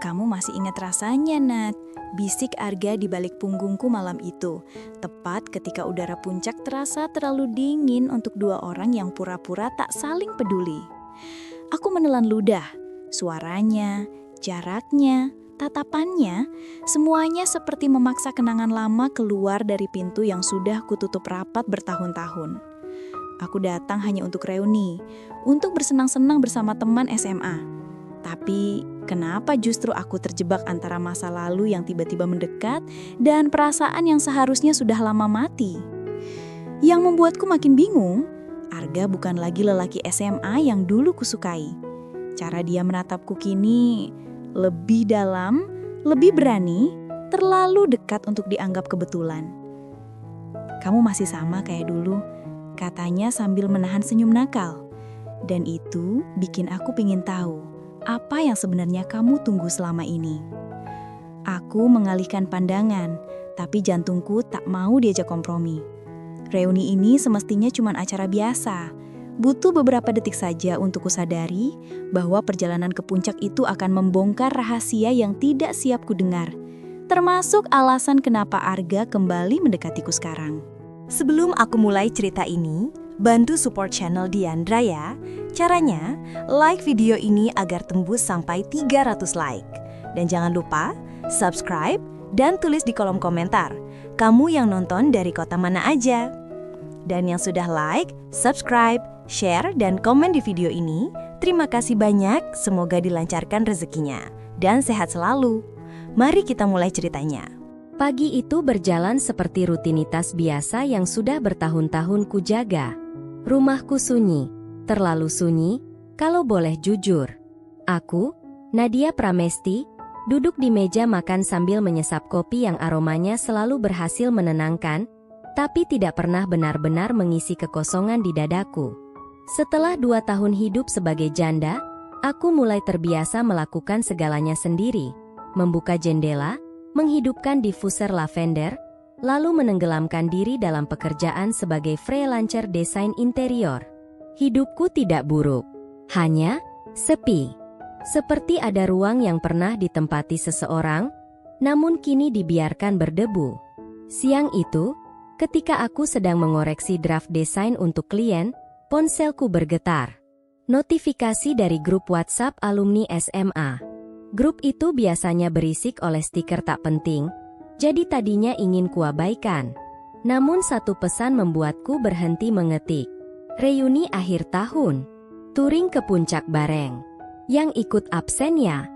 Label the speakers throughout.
Speaker 1: Kamu masih ingat rasanya, Nat? Bisik Arga di balik punggungku malam itu, tepat ketika udara puncak terasa terlalu dingin untuk dua orang yang pura-pura tak saling peduli. Aku menelan ludah, suaranya, jaraknya, tatapannya, semuanya seperti memaksa kenangan lama keluar dari pintu yang sudah kututup rapat bertahun-tahun. Aku datang hanya untuk reuni, untuk bersenang-senang bersama teman SMA. Tapi kenapa justru aku terjebak antara masa lalu yang tiba-tiba mendekat dan perasaan yang seharusnya sudah lama mati? Yang membuatku makin bingung, Arga bukan lagi lelaki SMA yang dulu kusukai. Cara dia menatapku kini lebih dalam, lebih berani, terlalu dekat untuk dianggap kebetulan. Kamu masih sama kayak dulu, katanya sambil menahan senyum nakal. Dan itu bikin aku pingin tahu, apa yang sebenarnya kamu tunggu selama ini? Aku mengalihkan pandangan, tapi jantungku tak mau diajak kompromi. Reuni ini semestinya cuma acara biasa. Butuh beberapa detik saja untuk kusadari bahwa perjalanan ke puncak itu akan membongkar rahasia yang tidak siap kudengar. Termasuk alasan kenapa Arga kembali mendekatiku sekarang.
Speaker 2: Sebelum aku mulai cerita ini, bantu support channel Diandra ya. Caranya, like video ini agar tembus sampai 300 like. Dan jangan lupa, subscribe dan tulis di kolom komentar, kamu yang nonton dari kota mana aja. Dan yang sudah like, subscribe, share, dan komen di video ini, terima kasih banyak, semoga dilancarkan rezekinya. Dan sehat selalu. Mari kita mulai ceritanya.
Speaker 3: Pagi itu berjalan seperti rutinitas biasa yang sudah bertahun-tahun kujaga. Rumahku sunyi, terlalu sunyi, kalau boleh jujur. Aku, Nadia Pramesti, duduk di meja makan sambil menyesap kopi yang aromanya selalu berhasil menenangkan, tapi tidak pernah benar-benar mengisi kekosongan di dadaku. Setelah 2 tahun hidup sebagai janda, aku mulai terbiasa melakukan segalanya sendiri, membuka jendela, menghidupkan diffuser lavender, lalu menenggelamkan diri dalam pekerjaan sebagai freelancer desain interior. Hidupku tidak buruk, hanya sepi. Seperti ada ruang yang pernah ditempati seseorang, namun kini dibiarkan berdebu. Siang itu, ketika aku sedang mengoreksi draft desain untuk klien, ponselku bergetar. Notifikasi dari grup WhatsApp alumni SMA. Grup itu biasanya berisik oleh stiker tak penting, jadi tadinya ingin kuabaikan. Namun satu pesan membuatku berhenti mengetik. Reuni akhir tahun. Touring ke puncak bareng. Yang ikut absen ya?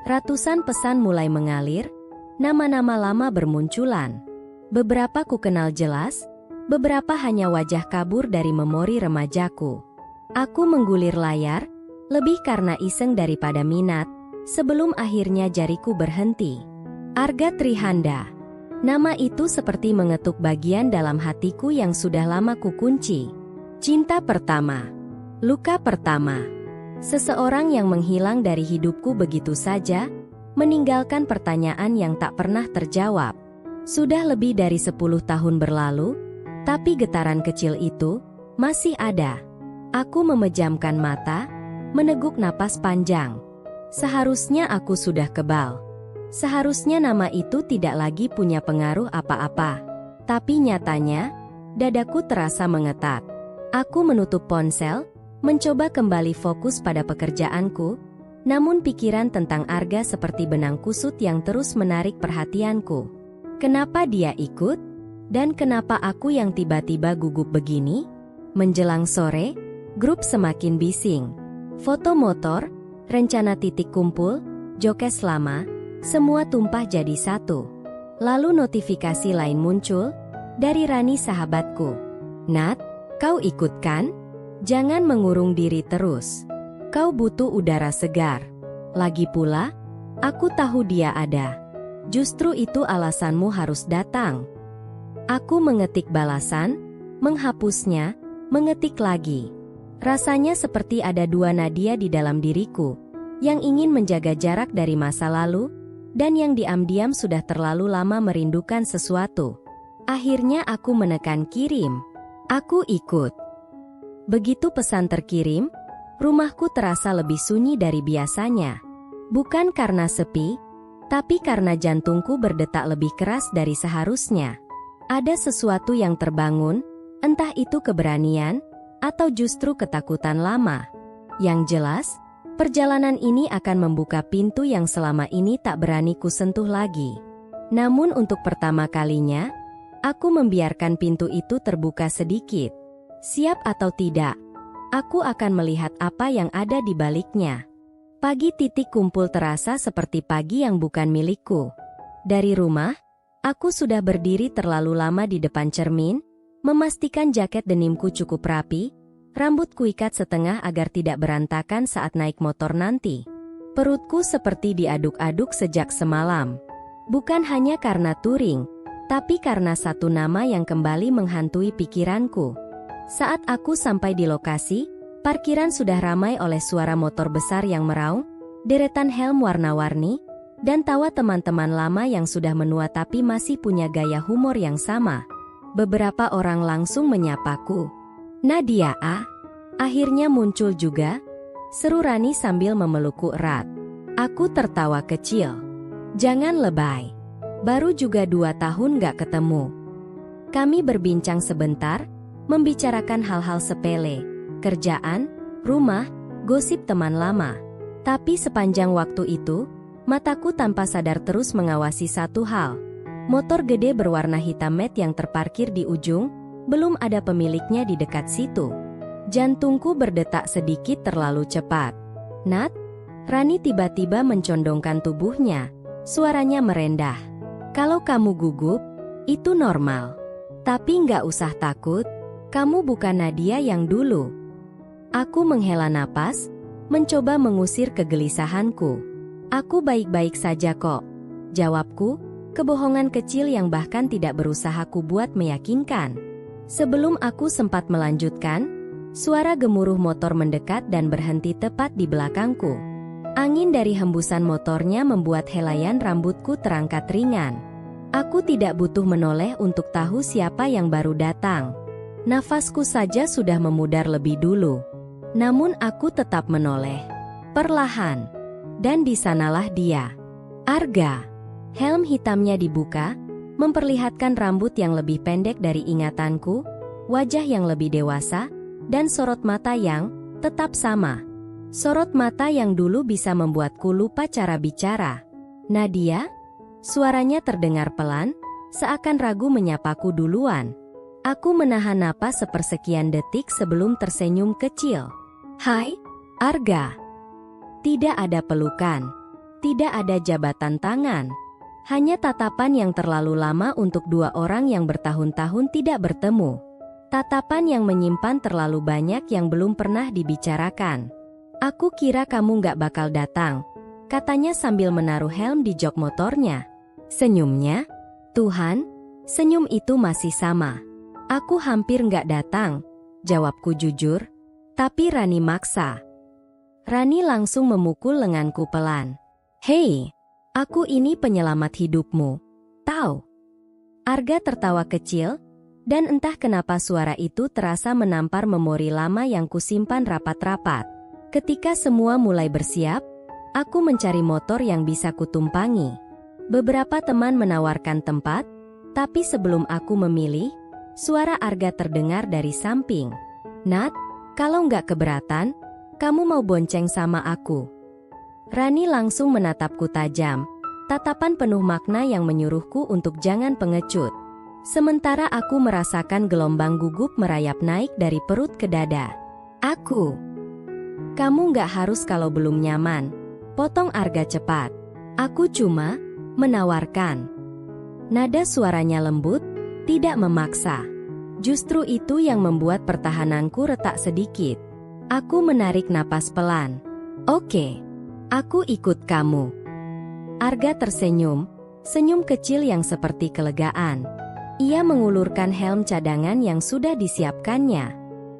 Speaker 3: Ratusan pesan mulai mengalir, nama-nama lama bermunculan. Beberapa ku kenal jelas, beberapa hanya wajah kabur dari memori remajaku. Aku menggulir layar, lebih karena iseng daripada minat, sebelum akhirnya jariku berhenti. Arga Trihanda. Nama itu seperti mengetuk bagian dalam hatiku yang sudah lama kukunci. Cinta pertama. Luka pertama. Seseorang yang menghilang dari hidupku begitu saja, meninggalkan pertanyaan yang tak pernah terjawab. Sudah lebih dari 10 tahun berlalu, tapi getaran kecil itu masih ada. Aku memejamkan mata, meneguk napas panjang. Seharusnya aku sudah kebal. Seharusnya nama itu tidak lagi punya pengaruh apa-apa. Tapi nyatanya, dadaku terasa mengetat. Aku menutup ponsel, mencoba kembali fokus pada pekerjaanku, namun pikiran tentang Arga seperti benang kusut yang terus menarik perhatianku. Kenapa dia ikut? Dan kenapa aku yang tiba-tiba gugup begini? Menjelang sore, grup semakin bising. Foto motor, rencana titik kumpul, jokes lama, semua tumpah jadi satu. Lalu notifikasi lain muncul, dari Rani sahabatku. Nat, kau ikut kan? Jangan mengurung diri terus. Kau butuh udara segar. Lagi pula, aku tahu dia ada. Justru itu alasanmu harus datang. Aku mengetik balasan, menghapusnya, mengetik lagi. Rasanya seperti ada dua Nadia di dalam diriku, yang ingin menjaga jarak dari masa lalu, dan yang diam-diam sudah terlalu lama merindukan sesuatu. Akhirnya aku menekan kirim. Aku ikut. Begitu pesan terkirim, rumahku terasa lebih sunyi dari biasanya. Bukan karena sepi, tapi karena jantungku berdetak lebih keras dari seharusnya. Ada sesuatu yang terbangun, entah itu keberanian, atau justru ketakutan lama. Yang jelas, perjalanan ini akan membuka pintu yang selama ini tak berani kusentuh lagi. Namun untuk pertama kalinya, aku membiarkan pintu itu terbuka sedikit. Siap atau tidak, aku akan melihat apa yang ada di baliknya. Pagi titik kumpul terasa seperti pagi yang bukan milikku. Dari rumah, aku sudah berdiri terlalu lama di depan cermin, memastikan jaket denimku cukup rapi, rambut kuikat setengah agar tidak berantakan saat naik motor nanti. Perutku seperti diaduk-aduk sejak semalam. Bukan hanya karena touring, tapi karena satu nama yang kembali menghantui pikiranku. Saat aku sampai di lokasi, parkiran sudah ramai oleh suara motor besar yang meraung, deretan helm warna-warni, dan tawa teman-teman lama yang sudah menua tapi masih punya gaya humor yang sama. Beberapa orang langsung menyapaku. "Nadia, akhirnya muncul juga?" seru Rani sambil memelukku erat. Aku tertawa kecil. "Jangan lebay. Baru juga 2 tahun gak ketemu." Kami berbincang sebentar, membicarakan hal-hal sepele, kerjaan, rumah, gosip teman lama. Tapi sepanjang waktu itu, mataku tanpa sadar terus mengawasi satu hal. Motor gede berwarna hitam matte yang terparkir di ujung, belum ada pemiliknya di dekat situ. Jantungku berdetak sedikit terlalu cepat. "Nat?" Rani tiba-tiba mencondongkan tubuhnya. Suaranya merendah. "Kalau kamu gugup, itu normal. Tapi nggak usah takut, kamu bukan Nadia yang dulu." Aku menghela napas, mencoba mengusir kegelisahanku. "Aku baik-baik saja kok," jawabku, kebohongan kecil yang bahkan tidak berusaha ku buat meyakinkan. Sebelum aku sempat melanjutkan, suara gemuruh motor mendekat dan berhenti tepat di belakangku. Angin dari hembusan motornya membuat helaian rambutku terangkat ringan. Aku tidak butuh menoleh untuk tahu siapa yang baru datang. Nafasku saja sudah memudar lebih dulu. Namun aku tetap menoleh. Perlahan. Dan di sanalah dia. Arga. Helm hitamnya dibuka, memperlihatkan rambut yang lebih pendek dari ingatanku, wajah yang lebih dewasa, dan sorot mata yang tetap sama. Sorot mata yang dulu bisa membuatku lupa cara bicara. "Nadia?" Suaranya terdengar pelan, seakan ragu menyapaku duluan. Aku menahan napas sepersekian detik sebelum tersenyum kecil. "Hai, Arga." Tidak ada pelukan. Tidak ada jabatan tangan. Hanya tatapan yang terlalu lama untuk 2 orang yang bertahun-tahun tidak bertemu. Tatapan yang menyimpan terlalu banyak yang belum pernah dibicarakan. "Aku kira kamu gak bakal datang," katanya sambil menaruh helm di jok motornya. Senyumnya, Tuhan, senyum itu masih sama. "Aku hampir nggak datang," jawabku jujur, tapi Rani maksa. Rani langsung memukul lenganku pelan. "Hei, aku ini penyelamat hidupmu. Tahu?" Arga tertawa kecil, dan entah kenapa suara itu terasa menampar memori lama yang kusimpan rapat-rapat. Ketika semua mulai bersiap, aku mencari motor yang bisa kutumpangi. Beberapa teman menawarkan tempat, tapi sebelum aku memilih, suara Arga terdengar dari samping. "Nat, kalau nggak keberatan, kamu mau bonceng sama aku?" Rani langsung menatapku tajam, tatapan penuh makna yang menyuruhku untuk jangan pengecut. Sementara aku merasakan gelombang gugup merayap naik dari perut ke dada. "Kamu nggak harus kalau belum nyaman," potong Arga cepat. "Aku cuma menawarkan." Nada suaranya lembut, tidak memaksa. Justru itu yang membuat pertahananku retak sedikit. Aku menarik napas pelan. "Oke, aku ikut kamu." Arga tersenyum, senyum kecil yang seperti kelegaan. Ia mengulurkan helm cadangan yang sudah disiapkannya.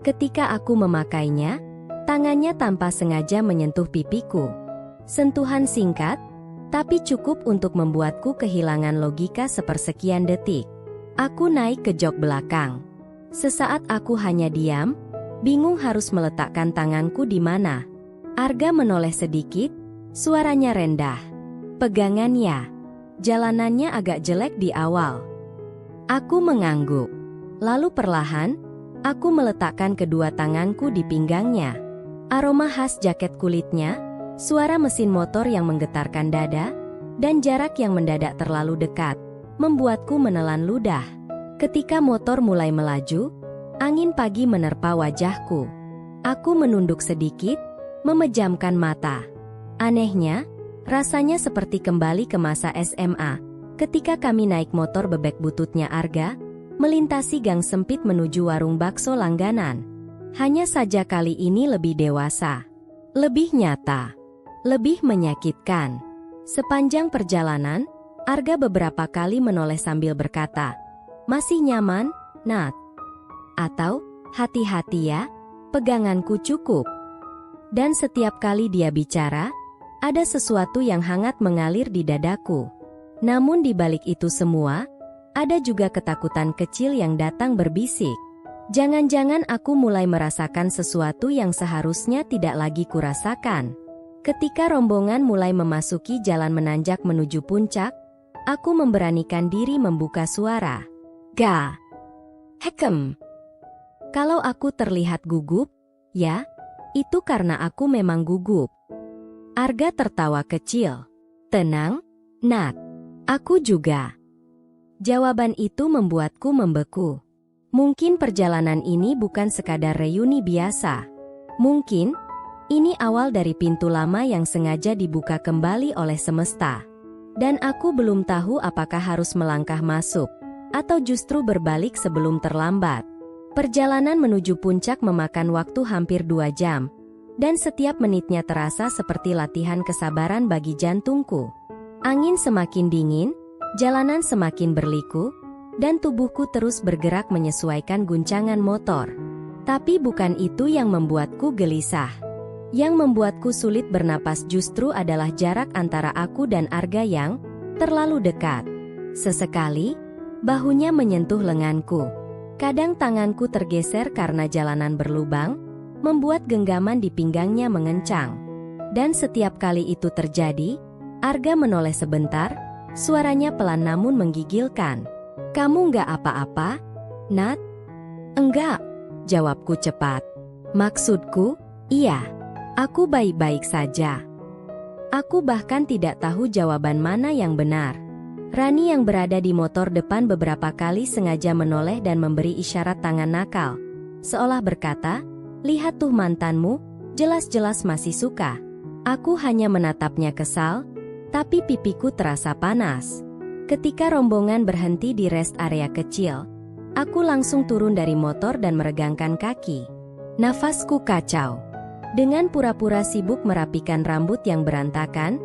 Speaker 3: Ketika aku memakainya, tangannya tanpa sengaja menyentuh pipiku. Sentuhan singkat, tapi cukup untuk membuatku kehilangan logika sepersekian detik. Aku naik ke jok belakang. Sesaat aku hanya diam, bingung harus meletakkan tanganku di mana. Arga menoleh sedikit, Suaranya rendah. Pegangannya. Jalanannya agak jelek di awal. Aku mengangguk. Lalu perlahan, aku meletakkan kedua tanganku di pinggangnya. Aroma khas jaket kulitnya, suara mesin motor yang menggetarkan dada, dan jarak yang mendadak terlalu dekat, membuatku menelan ludah. Ketika motor mulai melaju, angin pagi menerpa wajahku. Aku menunduk sedikit, memejamkan mata. Anehnya, rasanya seperti kembali ke masa SMA, ketika kami naik motor bebek bututnya Arga, melintasi gang sempit menuju warung bakso langganan. Hanya saja kali ini lebih dewasa, lebih nyata, lebih menyakitkan. Sepanjang perjalanan, Arga beberapa kali menoleh sambil berkata, "Masih nyaman, Nat?" Atau, "Hati-hati ya, peganganku cukup." Dan setiap kali dia bicara, ada sesuatu yang hangat mengalir di dadaku. Namun di balik itu semua, ada juga ketakutan kecil yang datang berbisik. Jangan-jangan aku mulai merasakan sesuatu yang seharusnya tidak lagi kurasakan. Ketika rombongan mulai memasuki jalan menanjak menuju puncak, aku memberanikan diri membuka suara. "Ga. Hekem." Kalau aku terlihat gugup, ya, itu karena aku memang gugup. Arga tertawa kecil. "Tenang, Nat. Aku juga." Jawaban itu membuatku membeku. Mungkin perjalanan ini bukan sekadar reuni biasa. Mungkin ini awal dari pintu lama yang sengaja dibuka kembali oleh semesta. Dan aku belum tahu apakah harus melangkah masuk, atau justru berbalik sebelum terlambat. Perjalanan menuju puncak memakan waktu hampir 2 jam, dan setiap menitnya terasa seperti latihan kesabaran bagi jantungku. Angin semakin dingin, jalanan semakin berliku, dan tubuhku terus bergerak menyesuaikan guncangan motor. Tapi bukan itu yang membuatku gelisah. Yang membuatku sulit bernapas justru adalah jarak antara aku dan Arga yang terlalu dekat. Sesekali, bahunya menyentuh lenganku. Kadang tanganku tergeser karena jalanan berlubang, membuat genggaman di pinggangnya mengencang. Dan setiap kali itu terjadi, Arga menoleh sebentar, suaranya pelan namun menggigilkan. "Kamu nggak apa-apa, Nat?" "Enggak," jawabku cepat. "Maksudku, iya. Aku baik-baik saja." Aku bahkan tidak tahu jawaban mana yang benar. Rani yang berada di motor depan beberapa kali sengaja menoleh dan memberi isyarat tangan nakal. Seolah berkata, "Lihat tuh mantanmu, jelas-jelas masih suka." Aku hanya menatapnya kesal, tapi pipiku terasa panas. Ketika rombongan berhenti di rest area kecil, aku langsung turun dari motor dan meregangkan kaki. Nafasku kacau. Dengan pura-pura sibuk merapikan rambut yang berantakan,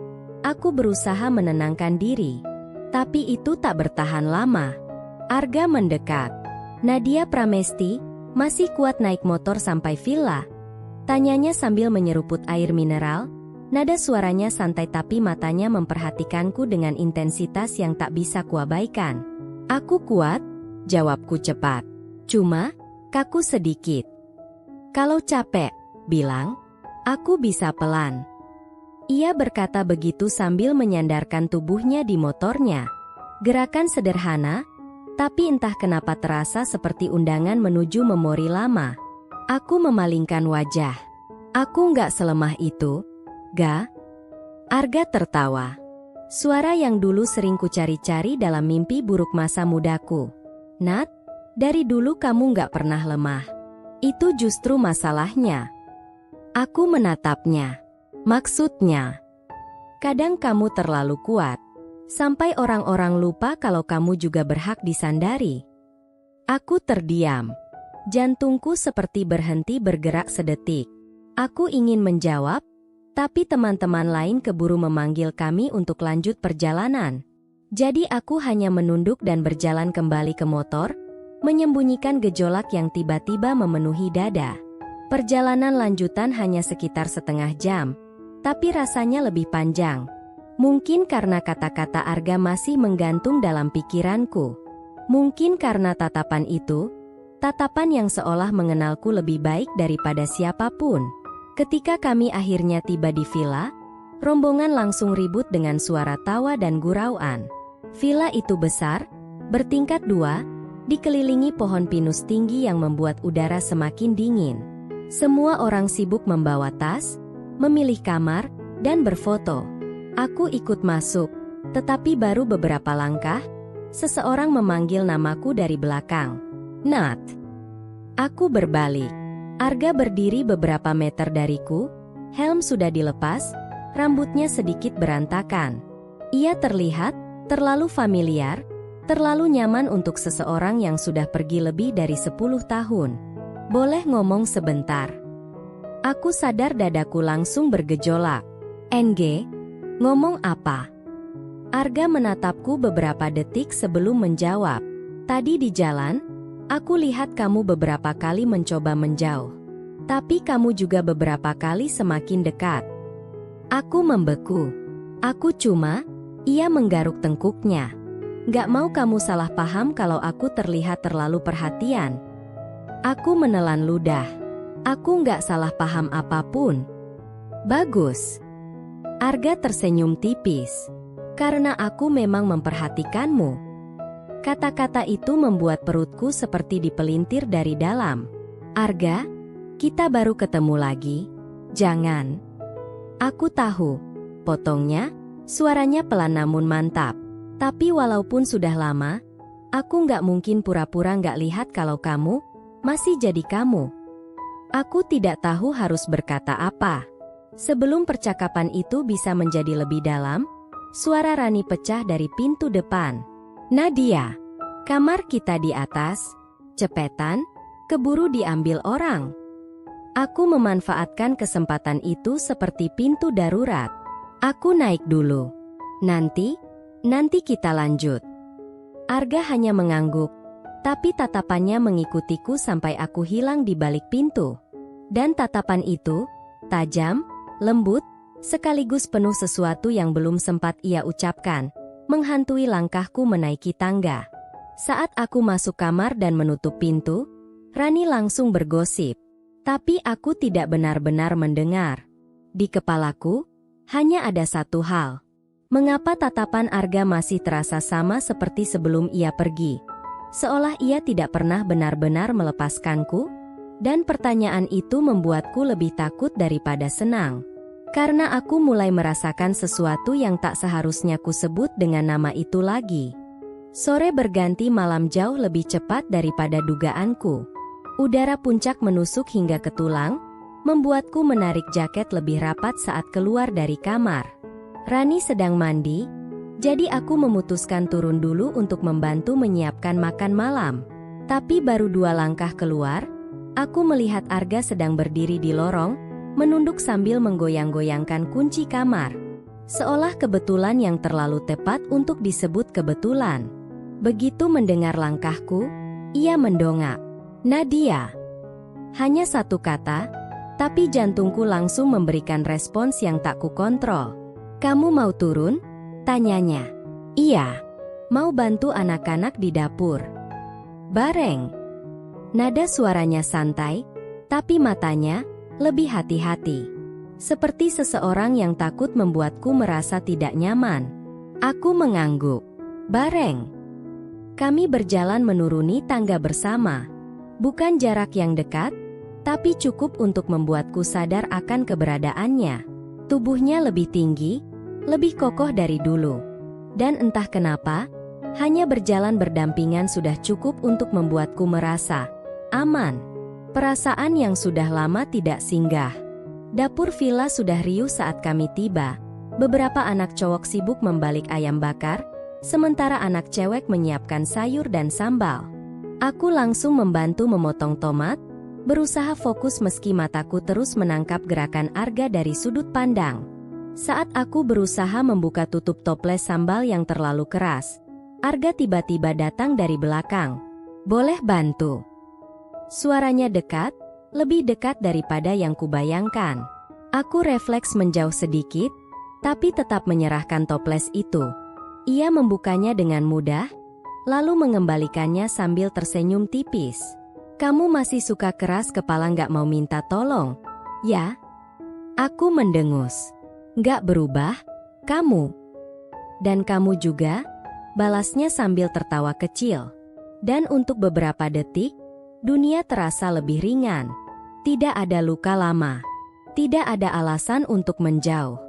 Speaker 3: aku berusaha menenangkan diri. Tapi itu tak bertahan lama. Arga mendekat. "Nadia Pramesti, masih kuat naik motor sampai villa?" Tanyanya sambil menyeruput air mineral. Nada suaranya santai tapi matanya memperhatikanku dengan intensitas yang tak bisa kuabaikan. "Aku kuat," jawabku cepat. "Cuma, kaku sedikit. Kalau capek, bilang, aku bisa pelan." Ia berkata begitu sambil menyandarkan tubuhnya di motornya. Gerakan sederhana, tapi entah kenapa terasa seperti undangan menuju memori lama. Aku memalingkan wajah. "Aku nggak selemah itu, Ga." Arga tertawa. Suara yang dulu sering kucari-cari dalam mimpi buruk masa mudaku. "Nat, dari dulu kamu nggak pernah lemah. Itu justru masalahnya." Aku menatapnya. "Maksudnya, kadang kamu terlalu kuat, sampai orang-orang lupa kalau kamu juga berhak disandari." Aku terdiam. Jantungku seperti berhenti bergerak sedetik. Aku ingin menjawab, tapi teman-teman lain keburu memanggil kami untuk lanjut perjalanan. Jadi aku hanya menunduk dan berjalan kembali ke motor, menyembunyikan gejolak yang tiba-tiba memenuhi dada. Perjalanan lanjutan hanya sekitar setengah jam, tapi rasanya lebih panjang. Mungkin karena kata-kata Arga masih menggantung dalam pikiranku. Mungkin karena tatapan itu, tatapan yang seolah mengenalku lebih baik daripada siapapun. Ketika kami akhirnya tiba di villa, Rombongan langsung ribut dengan suara tawa dan gurauan. Villa itu besar, bertingkat 2, dikelilingi pohon pinus tinggi yang membuat udara semakin dingin. Semua orang sibuk membawa tas, memilih kamar, dan berfoto. Aku ikut masuk, tetapi baru beberapa langkah, seseorang memanggil namaku dari belakang. Nat. Aku berbalik. Arga berdiri beberapa meter dariku, helm sudah dilepas, rambutnya sedikit berantakan. Ia terlihat terlalu familiar, terlalu nyaman untuk seseorang yang sudah pergi lebih dari 10 tahun. Boleh ngomong sebentar? Aku sadar dadaku langsung bergejolak. NG, ngomong apa? Arga menatapku beberapa detik sebelum menjawab. Tadi di jalan, aku lihat kamu beberapa kali mencoba menjauh. Tapi kamu juga beberapa kali semakin dekat. Aku membeku. Ia menggaruk tengkuknya. Gak mau kamu salah paham kalau aku terlihat terlalu perhatian. Aku menelan ludah. Aku gak salah paham apapun. Bagus. Arga tersenyum tipis. Karena aku memang memperhatikanmu. Kata-kata itu membuat perutku seperti dipelintir dari dalam. Arga, kita baru ketemu lagi. Jangan. Aku tahu. Potongnya, suaranya pelan namun mantap. Tapi walaupun sudah lama, aku nggak mungkin pura-pura nggak lihat kalau kamu masih jadi kamu. Aku tidak tahu harus berkata apa. Sebelum percakapan itu bisa menjadi lebih dalam, suara Rani pecah dari pintu depan. Nadia, kamar kita di atas. Cepetan, keburu diambil orang. Aku memanfaatkan kesempatan itu seperti pintu darurat. Aku naik dulu. Nanti kita lanjut. Arga hanya mengangguk, tapi tatapannya mengikutiku sampai aku hilang di balik pintu. Dan tatapan itu, tajam, lembut, sekaligus penuh sesuatu yang belum sempat ia ucapkan, menghantui langkahku menaiki tangga. Saat aku masuk kamar dan menutup pintu, Rani langsung bergosip. Tapi aku tidak benar-benar mendengar. Di kepalaku, hanya ada satu hal. Mengapa tatapan Arga masih terasa sama seperti sebelum ia pergi? Seolah ia tidak pernah benar-benar melepaskanku? Dan pertanyaan itu membuatku lebih takut daripada senang. Karena aku mulai merasakan sesuatu yang tak seharusnya kusebut dengan nama itu lagi. Sore berganti malam jauh lebih cepat daripada dugaanku. Udara puncak menusuk hingga ke tulang, membuatku menarik jaket lebih rapat saat keluar dari kamar. Rani sedang mandi, jadi aku memutuskan turun dulu untuk membantu menyiapkan makan malam. Tapi baru 2 langkah keluar, aku melihat Arga sedang berdiri di lorong, menunduk sambil menggoyang-goyangkan kunci kamar. Seolah kebetulan yang terlalu tepat untuk disebut kebetulan. Begitu mendengar langkahku, ia mendongak. Nadia. Hanya satu kata, tapi jantungku langsung memberikan respons yang tak kukontrol. Kamu mau turun? Tanyanya. Iya. Mau bantu anak-anak di dapur. Bareng. Nada suaranya santai, tapi matanya lebih hati-hati. Seperti seseorang yang takut membuatku merasa tidak nyaman. Aku mengangguk. Bareng. Kami berjalan menuruni tangga bersama. Bukan jarak yang dekat, tapi cukup untuk membuatku sadar akan keberadaannya. Tubuhnya lebih tinggi, lebih kokoh dari dulu. Dan entah kenapa, hanya berjalan berdampingan sudah cukup untuk membuatku merasa aman. Perasaan yang sudah lama tidak singgah. Dapur villa sudah riuh saat kami tiba. Beberapa anak cowok sibuk membalik ayam bakar, sementara anak cewek menyiapkan sayur dan sambal. Aku langsung membantu memotong tomat, berusaha fokus meski mataku terus menangkap gerakan Arga dari sudut pandang. Saat aku berusaha membuka tutup toples sambal yang terlalu keras, Arga tiba-tiba datang dari belakang. Boleh bantu? Suaranya dekat, lebih dekat daripada yang kubayangkan. Aku refleks menjauh sedikit, tapi tetap menyerahkan toples itu. Ia membukanya dengan mudah, lalu mengembalikannya sambil tersenyum tipis. Kamu masih suka keras kepala nggak mau minta tolong? Ya? Aku mendengus. Nggak berubah, kamu. Dan kamu juga, balasnya sambil tertawa kecil. Dan untuk beberapa detik, dunia terasa lebih ringan. Tidak ada luka lama. Tidak ada alasan untuk menjauh.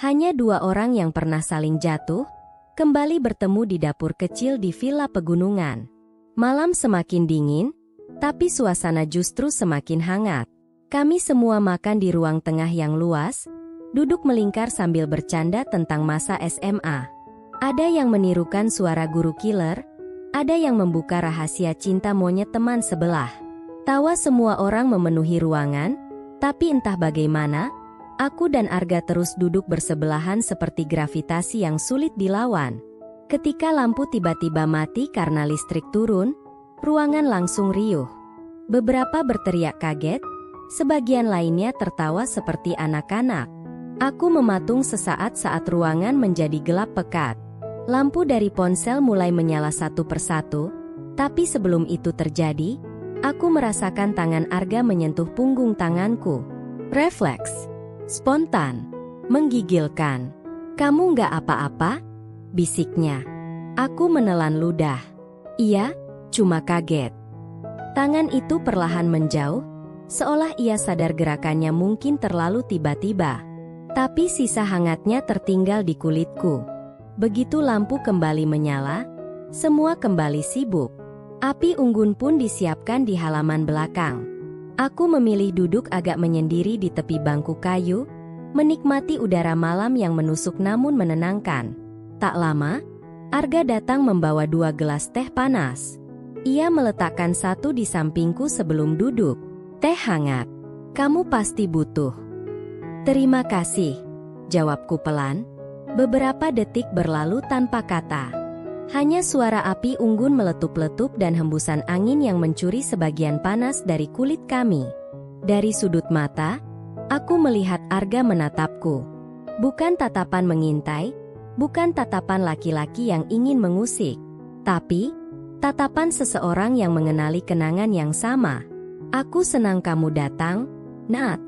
Speaker 3: Hanya dua orang yang pernah saling jatuh, kembali bertemu di dapur kecil di villa pegunungan. Malam semakin dingin, tapi suasana justru semakin hangat. Kami semua makan di ruang tengah yang luas, duduk melingkar sambil bercanda tentang masa SMA. Ada yang menirukan suara guru killer, ada yang membuka rahasia cinta monyet teman sebelah. Tawa semua orang memenuhi ruangan, tapi entah bagaimana, aku dan Arga terus duduk bersebelahan seperti gravitasi yang sulit dilawan. Ketika lampu tiba-tiba mati karena listrik turun, ruangan langsung riuh. Beberapa berteriak kaget, sebagian lainnya tertawa seperti anak-anak. Aku mematung sesaat saat ruangan menjadi gelap pekat. Lampu dari ponsel mulai menyala satu persatu, tapi sebelum itu terjadi, aku merasakan tangan Arga menyentuh punggung tanganku. Refleks, spontan, menggigilkan. "Kamu nggak apa-apa?" bisiknya. Aku menelan ludah. "Iya, cuma kaget." Tangan itu perlahan menjauh, seolah ia sadar gerakannya mungkin terlalu tiba-tiba. Tapi sisa hangatnya tertinggal di kulitku. Begitu lampu kembali menyala, semua kembali sibuk. Api unggun pun disiapkan di halaman belakang. Aku memilih duduk agak menyendiri di tepi bangku kayu, menikmati udara malam yang menusuk namun menenangkan. Tak lama, Arga datang membawa 2 gelas teh panas. Ia meletakkan satu di sampingku sebelum duduk. "Teh hangat. Kamu pasti butuh." "Terima kasih," jawabku pelan. Beberapa detik berlalu tanpa kata. Hanya suara api unggun meletup-letup dan hembusan angin yang mencuri sebagian panas dari kulit kami. Dari sudut mata, aku melihat Arga menatapku. Bukan tatapan mengintai, bukan tatapan laki-laki yang ingin mengusik, tapi tatapan seseorang yang mengenali kenangan yang sama. "Aku senang kamu datang, Nat."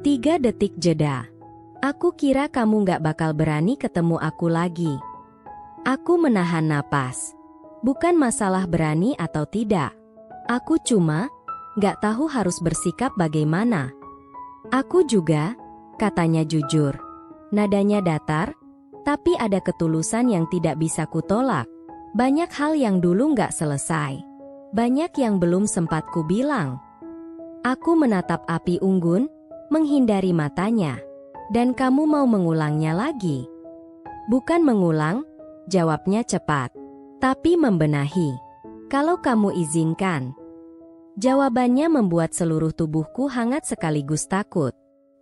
Speaker 3: 3 detik jeda. "Aku kira kamu gak bakal berani ketemu aku lagi." Aku menahan napas. Bukan masalah berani atau tidak. Aku cuma gak tahu harus bersikap bagaimana. "Aku juga," katanya jujur. Nadanya datar, tapi ada ketulusan yang tidak bisa kutolak. Banyak hal yang dulu gak selesai. Banyak yang belum sempat ku bilang. Aku menatap api unggun, menghindari matanya. "Dan kamu mau mengulangnya lagi?" "Bukan mengulang," jawabnya cepat, "tapi membenahi. Kalau kamu izinkan." Jawabannya membuat seluruh tubuhku hangat sekaligus takut.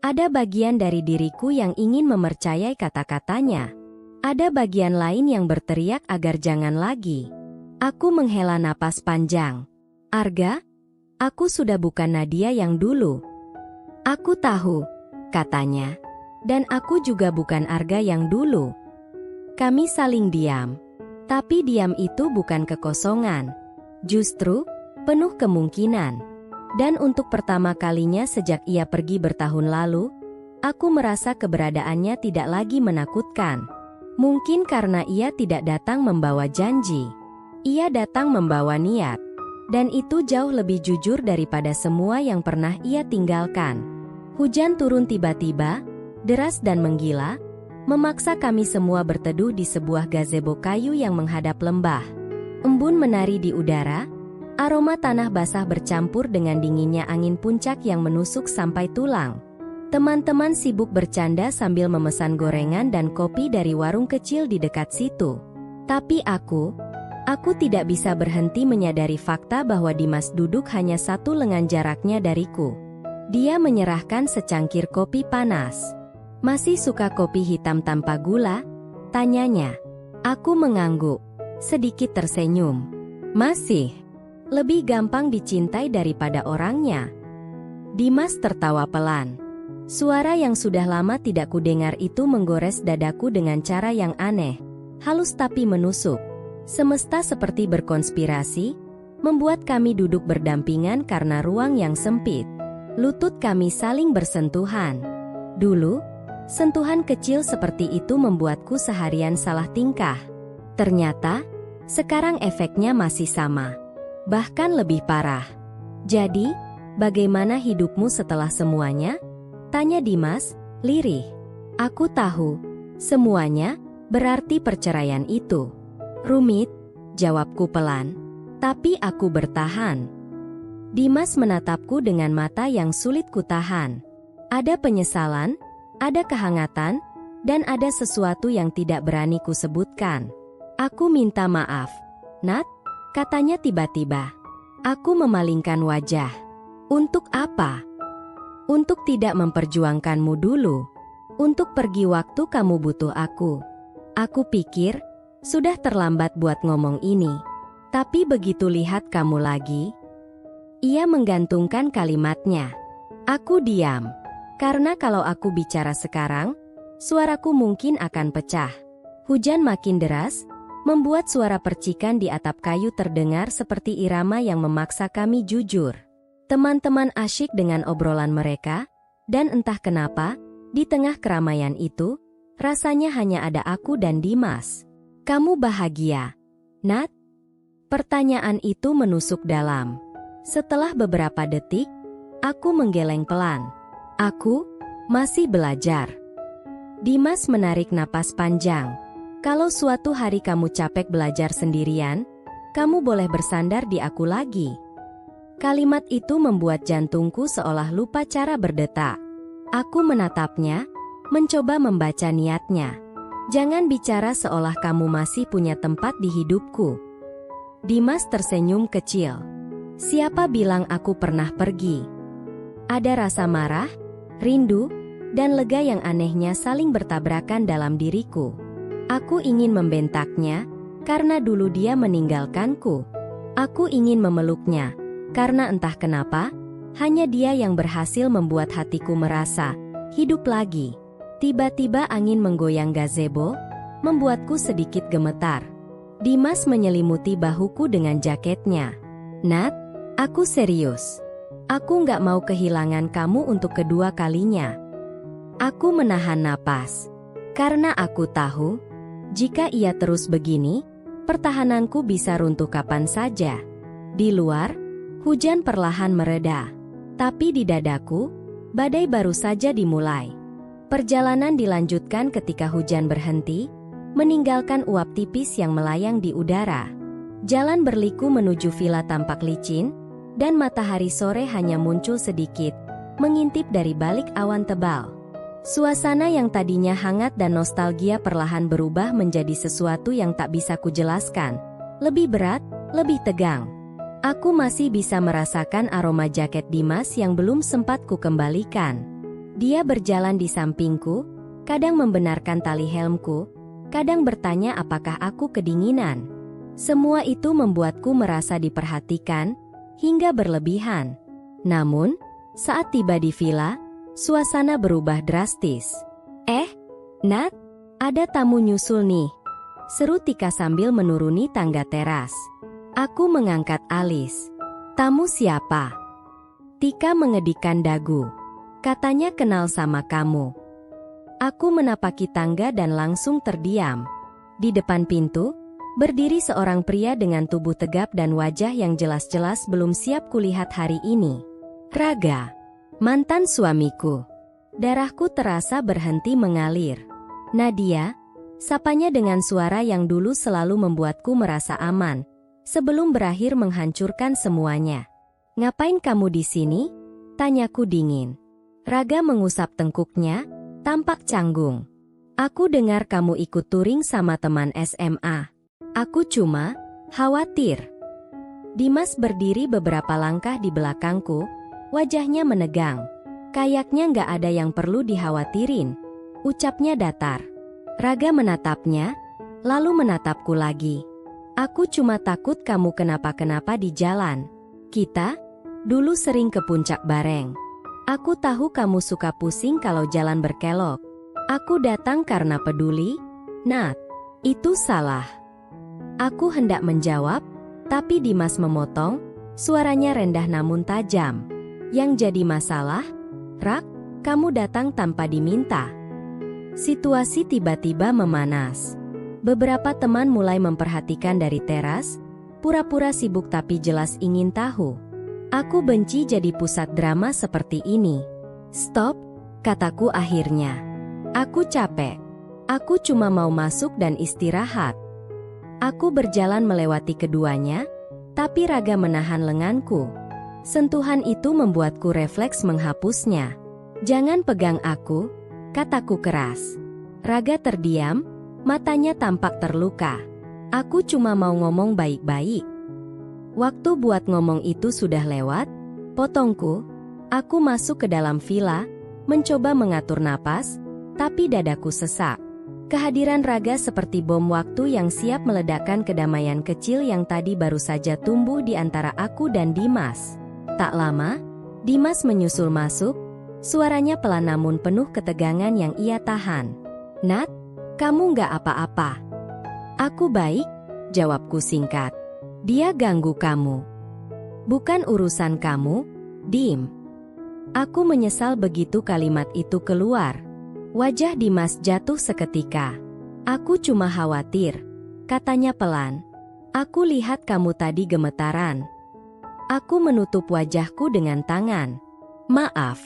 Speaker 3: Ada bagian dari diriku yang ingin mempercayai kata-katanya. Ada bagian lain yang berteriak agar jangan lagi. Aku menghela napas panjang. "Arga, aku sudah bukan Nadia yang dulu." "Aku tahu," katanya. "Dan aku juga bukan Arga yang dulu." Kami saling diam. Tapi diam itu bukan kekosongan. Justru, penuh kemungkinan. Dan untuk pertama kalinya sejak ia pergi bertahun lalu, aku merasa keberadaannya tidak lagi menakutkan. Mungkin karena ia tidak datang membawa janji. Ia datang membawa niat. Dan itu jauh lebih jujur daripada semua yang pernah ia tinggalkan. Hujan turun tiba-tiba, deras dan menggila, memaksa kami semua berteduh di sebuah gazebo kayu yang menghadap lembah. Embun menari di udara, aroma tanah basah bercampur dengan dinginnya angin puncak yang menusuk sampai tulang. Teman-teman sibuk bercanda sambil memesan gorengan dan kopi dari warung kecil di dekat situ. Tapi aku tidak bisa berhenti menyadari fakta bahwa Dimas duduk hanya 1 lengan jaraknya dariku. Dia menyerahkan secangkir kopi panas. "Masih suka kopi hitam tanpa gula?" tanyanya. Aku mengangguk, sedikit tersenyum. "Masih. Lebih gampang dicintai daripada orangnya." Dimas tertawa pelan. Suara yang sudah lama tidak kudengar itu menggores dadaku dengan cara yang aneh, halus tapi menusuk. Semesta seperti berkonspirasi, membuat kami duduk berdampingan karena ruang yang sempit. Lutut kami saling bersentuhan. Dulu, Sentuhan kecil seperti itu membuatku seharian salah tingkah. Ternyata, sekarang efeknya masih sama. Bahkan lebih parah. Jadi, bagaimana hidupmu setelah semuanya? Tanya Dimas, lirih. Aku tahu, semuanya berarti perceraian itu. Rumit, jawabku pelan. Tapi aku bertahan. Dimas menatapku dengan mata yang sulit kutahan. Ada penyesalan, ada kehangatan, dan ada sesuatu yang tidak berani kusebutkan. Aku minta maaf, Nat, katanya tiba-tiba. Aku memalingkan wajah. Untuk apa? Untuk tidak memperjuangkanmu dulu. Untuk pergi waktu kamu butuh aku. Aku pikir, sudah terlambat buat ngomong ini. Tapi begitu lihat kamu lagi, ia menggantungkan kalimatnya. Aku diam. Karena kalau aku bicara sekarang, suaraku mungkin akan pecah. Hujan makin deras, membuat suara percikan di atap kayu terdengar seperti irama yang memaksa kami jujur. Teman-teman asyik dengan obrolan mereka, dan entah kenapa, di tengah keramaian itu, rasanya hanya ada aku dan Dimas. Kamu bahagia, Nat? Pertanyaan itu menusuk dalam. Setelah beberapa detik, aku menggeleng pelan. Aku masih belajar. Dimas menarik napas panjang. Kalau suatu hari kamu capek belajar sendirian, kamu boleh bersandar di aku lagi. Kalimat itu membuat jantungku seolah lupa cara berdetak. Aku menatapnya, mencoba membaca niatnya. Jangan bicara seolah kamu masih punya tempat di hidupku. Dimas tersenyum kecil. Siapa bilang aku pernah pergi? Ada rasa marah, rindu, dan lega yang anehnya saling bertabrakan dalam diriku. Aku ingin membentaknya, karena dulu dia meninggalkanku. Aku ingin memeluknya, karena entah kenapa, hanya dia yang berhasil membuat hatiku merasa hidup lagi. Tiba-tiba angin menggoyang gazebo, membuatku sedikit gemetar. Dimas menyelimuti bahuku dengan jaketnya. Nat, aku serius. Aku nggak mau kehilangan kamu untuk kedua kalinya. Aku menahan napas. Karena aku tahu, jika ia terus begini, pertahananku bisa runtuh kapan saja. Di luar, hujan perlahan mereda. Tapi di dadaku, badai baru saja dimulai. Perjalanan dilanjutkan ketika hujan berhenti, meninggalkan uap tipis yang melayang di udara. Jalan berliku menuju villa tampak licin, dan matahari sore hanya muncul sedikit, mengintip dari balik awan tebal. Suasana yang tadinya hangat dan nostalgia perlahan berubah menjadi sesuatu yang tak bisa kujelaskan. Lebih berat, lebih tegang. Aku masih bisa merasakan aroma jaket Dimas yang belum sempat kukembalikan. Dia berjalan di sampingku, kadang membenarkan tali helmku, kadang bertanya apakah aku kedinginan. Semua itu membuatku merasa diperhatikan, hingga berlebihan. Namun, saat tiba di villa, suasana berubah drastis. Nat, ada tamu nyusul nih, seru Tika sambil menuruni tangga teras. Aku mengangkat alis. Tamu siapa? Tika mengedikkan dagu. Katanya kenal sama kamu. Aku menapaki tangga dan langsung terdiam. Di depan pintu, berdiri seorang pria dengan tubuh tegap dan wajah yang jelas-jelas belum siap kulihat hari ini. Raga, mantan suamiku. Darahku terasa berhenti mengalir. Nadia, sapanya dengan suara yang dulu selalu membuatku merasa aman, sebelum berakhir menghancurkan semuanya. Ngapain kamu di sini? Tanyaku dingin. Raga mengusap tengkuknya, tampak canggung. Aku dengar kamu ikut touring sama teman SMA. Aku cuma khawatir. Dimas berdiri beberapa langkah di belakangku, wajahnya menegang. Kayaknya nggak ada yang perlu dikhawatirin, ucapnya datar. Raga menatapnya, lalu menatapku lagi. Aku cuma takut kamu kenapa-kenapa di jalan. Kita dulu sering ke puncak bareng. Aku tahu kamu suka pusing kalau jalan berkelok. Aku datang karena peduli, Nat. Itu salah. Aku hendak menjawab, tapi Dimas memotong, suaranya rendah namun tajam. Yang jadi masalah, Rak, kamu datang tanpa diminta. Situasi tiba-tiba memanas. Beberapa teman mulai memperhatikan dari teras, pura-pura sibuk tapi jelas ingin tahu. Aku benci jadi pusat drama seperti ini. Stop, kataku akhirnya. Aku capek. Aku cuma mau masuk dan istirahat. Aku berjalan melewati keduanya, tapi Raga menahan lenganku. Sentuhan itu membuatku refleks menghapusnya. Jangan pegang aku, kataku keras. Raga terdiam, matanya tampak terluka. Aku cuma mau ngomong baik-baik. Waktu buat ngomong itu sudah lewat, potongku. Aku masuk ke dalam villa, mencoba mengatur napas, tapi dadaku sesak. Kehadiran Raga seperti bom waktu yang siap meledakkan kedamaian kecil yang tadi baru saja tumbuh di antara aku dan Dimas. Tak lama, Dimas menyusul masuk, suaranya pelan namun penuh ketegangan yang ia tahan. "Nat, kamu nggak apa-apa?" "Aku baik," jawabku singkat. "Dia ganggu kamu." "Bukan urusan kamu, Dim." Aku menyesal begitu kalimat itu keluar. Wajah Dimas jatuh seketika. "Aku cuma khawatir," katanya pelan. "Aku lihat kamu tadi gemetaran." Aku menutup wajahku dengan tangan. "Maaf,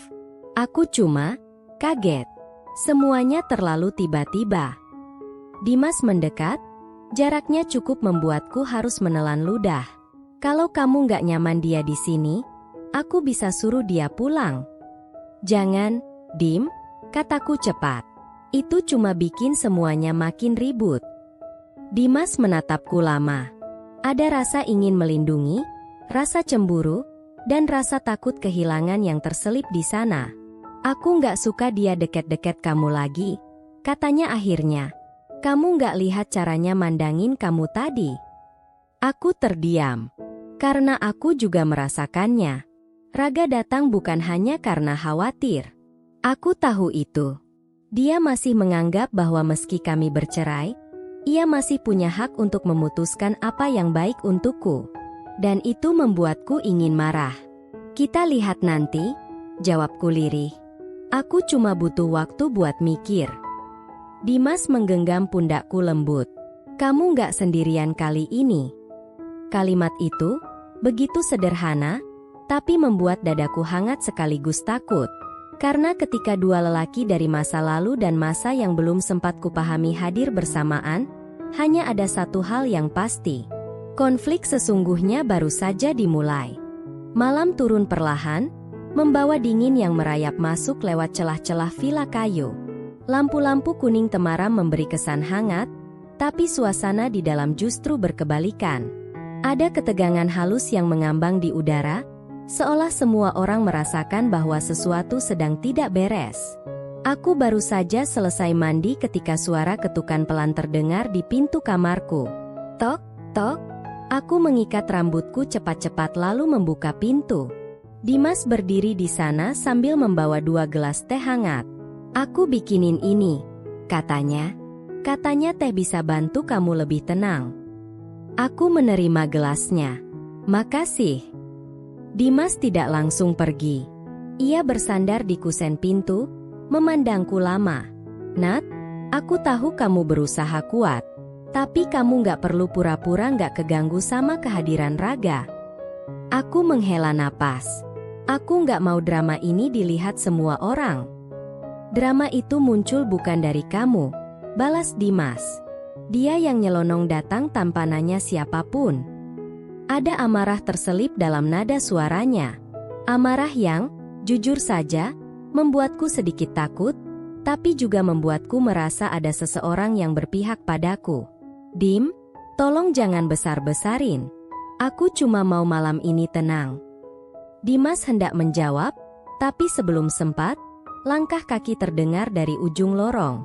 Speaker 3: aku cuma kaget. Semuanya terlalu tiba-tiba." Dimas mendekat, jaraknya cukup membuatku harus menelan ludah. "Kalau kamu nggak nyaman dia di sini, aku bisa suruh dia pulang." "Jangan, Dim," kataku cepat. "Itu cuma bikin semuanya makin ribut." Dimas menatapku lama. Ada rasa ingin melindungi, rasa cemburu, dan rasa takut kehilangan yang terselip di sana. "Aku nggak suka dia deket-deket kamu lagi," katanya akhirnya. "Kamu nggak lihat caranya mandangin kamu tadi?" Aku terdiam. Karena aku juga merasakannya. Raga datang bukan hanya karena khawatir. Aku tahu itu. Dia masih menganggap bahwa meski kami bercerai, ia masih punya hak untuk memutuskan apa yang baik untukku. Dan itu membuatku ingin marah. "Kita lihat nanti," jawabku lirih. "Aku cuma butuh waktu buat mikir." Dimas menggenggam pundakku lembut. "Kamu nggak sendirian kali ini." Kalimat itu begitu sederhana, tapi membuat dadaku hangat sekaligus takut. Karena ketika dua lelaki dari masa lalu dan masa yang belum sempat kupahami hadir bersamaan, hanya ada satu hal yang pasti. Konflik sesungguhnya baru saja dimulai. Malam turun perlahan, membawa dingin yang merayap masuk lewat celah-celah villa kayu. Lampu-lampu kuning temaram memberi kesan hangat, tapi suasana di dalam justru berkebalikan. Ada ketegangan halus yang mengambang di udara, seolah semua orang merasakan bahwa sesuatu sedang tidak beres. Aku baru saja selesai mandi ketika suara ketukan pelan terdengar di pintu kamarku. Tok, tok. Aku mengikat rambutku cepat-cepat lalu membuka pintu. Dimas berdiri di sana sambil membawa 2 gelas teh hangat. "Aku bikinin ini," katanya. "Katanya teh bisa bantu kamu lebih tenang." Aku menerima gelasnya. "Makasih." Dimas tidak langsung pergi. Ia bersandar di kusen pintu, memandangku lama. "Nat, aku tahu kamu berusaha kuat. Tapi kamu nggak perlu pura-pura nggak keganggu sama kehadiran Raga." Aku menghela napas. Aku nggak mau drama ini dilihat semua orang. "Drama itu muncul bukan dari kamu," balas Dimas. "Dia yang nyelonong datang tanpa nanya siapapun." Ada amarah terselip dalam nada suaranya. Amarah yang, jujur saja, membuatku sedikit takut, tapi juga membuatku merasa ada seseorang yang berpihak padaku. "Dim, tolong jangan besar-besarin. Aku cuma mau malam ini tenang." Dimas hendak menjawab, tapi sebelum sempat, langkah kaki terdengar dari ujung lorong.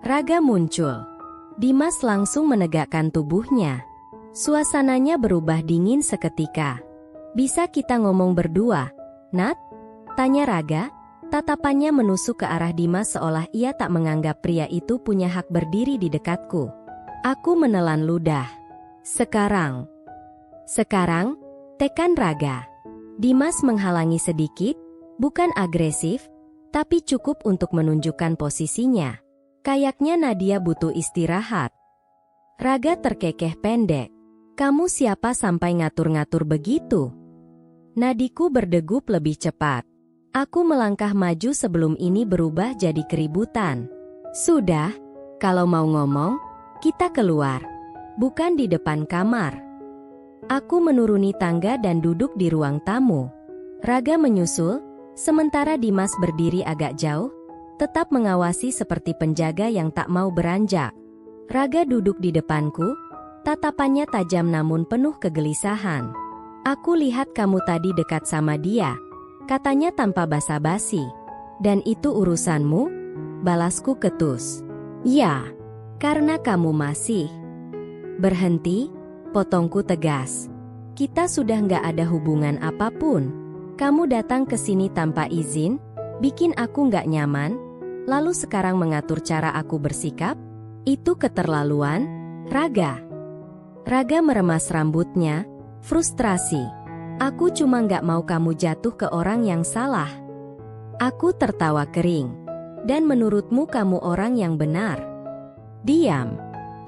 Speaker 3: Raga muncul. Dimas langsung menegakkan tubuhnya. Suasananya berubah dingin seketika. "Bisa kita ngomong berdua, Nat?" tanya Raga. Tatapannya menusuk ke arah Dimas seolah ia tak menganggap pria itu punya hak berdiri di dekatku. Aku menelan ludah. Sekarang, tekan Raga." Dimas menghalangi sedikit, bukan agresif, tapi cukup untuk menunjukkan posisinya. Kayaknya Nadia butuh istirahat. Raga terkekeh pendek. Kamu siapa sampai ngatur-ngatur begitu? Nadiku berdegup lebih cepat. Aku melangkah maju sebelum ini berubah jadi keributan. Sudah, kalau mau ngomong, kita keluar. Bukan di depan kamar. Aku menuruni tangga dan duduk di ruang tamu. Raga menyusul, sementara Dimas berdiri agak jauh, tetap mengawasi seperti penjaga yang tak mau beranjak. Raga duduk di depanku, tatapannya tajam namun penuh kegelisahan. Aku lihat kamu tadi dekat sama dia, katanya tanpa basa-basi. Dan itu urusanmu? Balasku ketus. Ya, karena kamu masih. Berhenti, potongku tegas. Kita sudah nggak ada hubungan apapun. Kamu datang ke sini tanpa izin, bikin aku nggak nyaman, lalu sekarang mengatur cara aku bersikap? Itu keterlaluan, Raga. Raga meremas rambutnya, frustrasi. Aku cuma nggak mau kamu jatuh ke orang yang salah. Aku tertawa kering. Dan menurutmu kamu orang yang benar? Diam.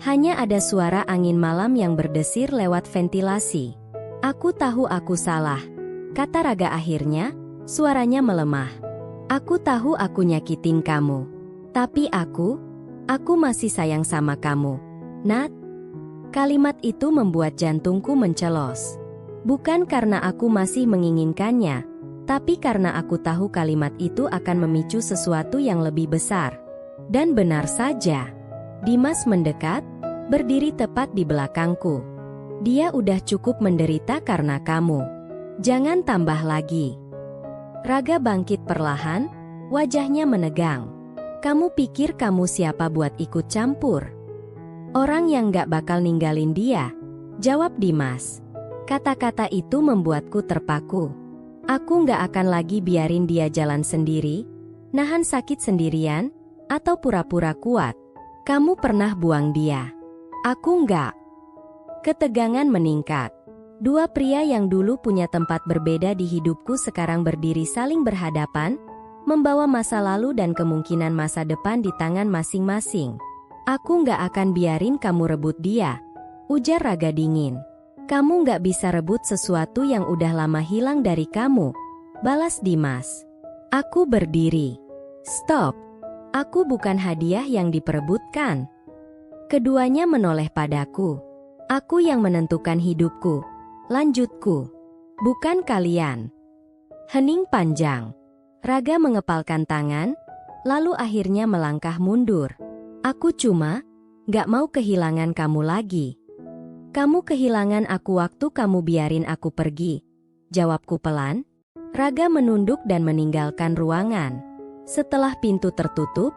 Speaker 3: Hanya ada suara angin malam yang berdesir lewat ventilasi. Aku tahu aku salah, kata Raga akhirnya, suaranya melemah. Aku tahu aku nyakitin kamu. Tapi aku masih sayang sama kamu, Nat. Kalimat itu membuat jantungku mencelos. Bukan karena aku masih menginginkannya, tapi karena aku tahu kalimat itu akan memicu sesuatu yang lebih besar. Dan benar saja. Dimas mendekat, berdiri tepat di belakangku. Dia udah cukup menderita karena kamu. Jangan tambah lagi. Raga bangkit perlahan, wajahnya menegang. Kamu pikir kamu siapa buat ikut campur? Orang yang gak bakal ninggalin dia, jawab Dimas. Kata-kata itu membuatku terpaku. Aku gak akan lagi biarin dia jalan sendiri, nahan sakit sendirian, atau pura-pura kuat. Kamu pernah buang dia. Aku enggak. Ketegangan meningkat. Dua pria yang dulu punya tempat berbeda di hidupku sekarang berdiri saling berhadapan, membawa masa lalu dan kemungkinan masa depan di tangan masing-masing. Aku enggak akan biarin kamu rebut dia, ujar Raga dingin. Kamu enggak bisa rebut sesuatu yang udah lama hilang dari kamu, balas Dimas. Aku berdiri. Stop. Aku bukan hadiah yang diperebutkan. Keduanya menoleh padaku. Aku yang menentukan hidupku, lanjutku. Bukan kalian. Hening panjang. Raga mengepalkan tangan, lalu akhirnya melangkah mundur. Aku cuma gak mau kehilangan kamu lagi. Kamu kehilangan aku waktu kamu biarin aku pergi, jawabku pelan. Raga menunduk dan meninggalkan ruangan. Setelah pintu tertutup,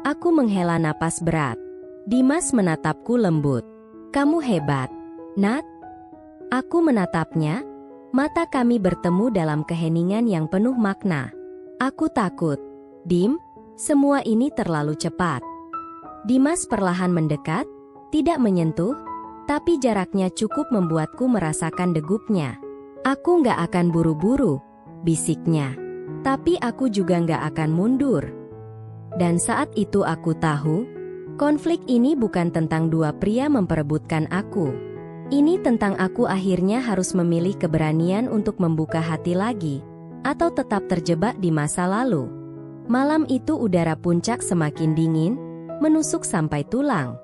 Speaker 3: aku menghela napas berat. Dimas menatapku lembut. Kamu hebat, Nat. Aku menatapnya, mata kami bertemu dalam keheningan yang penuh makna. Aku takut, Dim, semua ini terlalu cepat. Dimas perlahan mendekat, tidak menyentuh, tapi jaraknya cukup membuatku merasakan degupnya. Aku nggak akan buru-buru, bisiknya. Tapi aku juga nggak akan mundur. Dan saat itu aku tahu, konflik ini bukan tentang dua pria memperebutkan aku. Ini tentang aku akhirnya harus memilih keberanian untuk membuka hati lagi, atau tetap terjebak di masa lalu. Malam itu udara puncak semakin dingin, menusuk sampai tulang.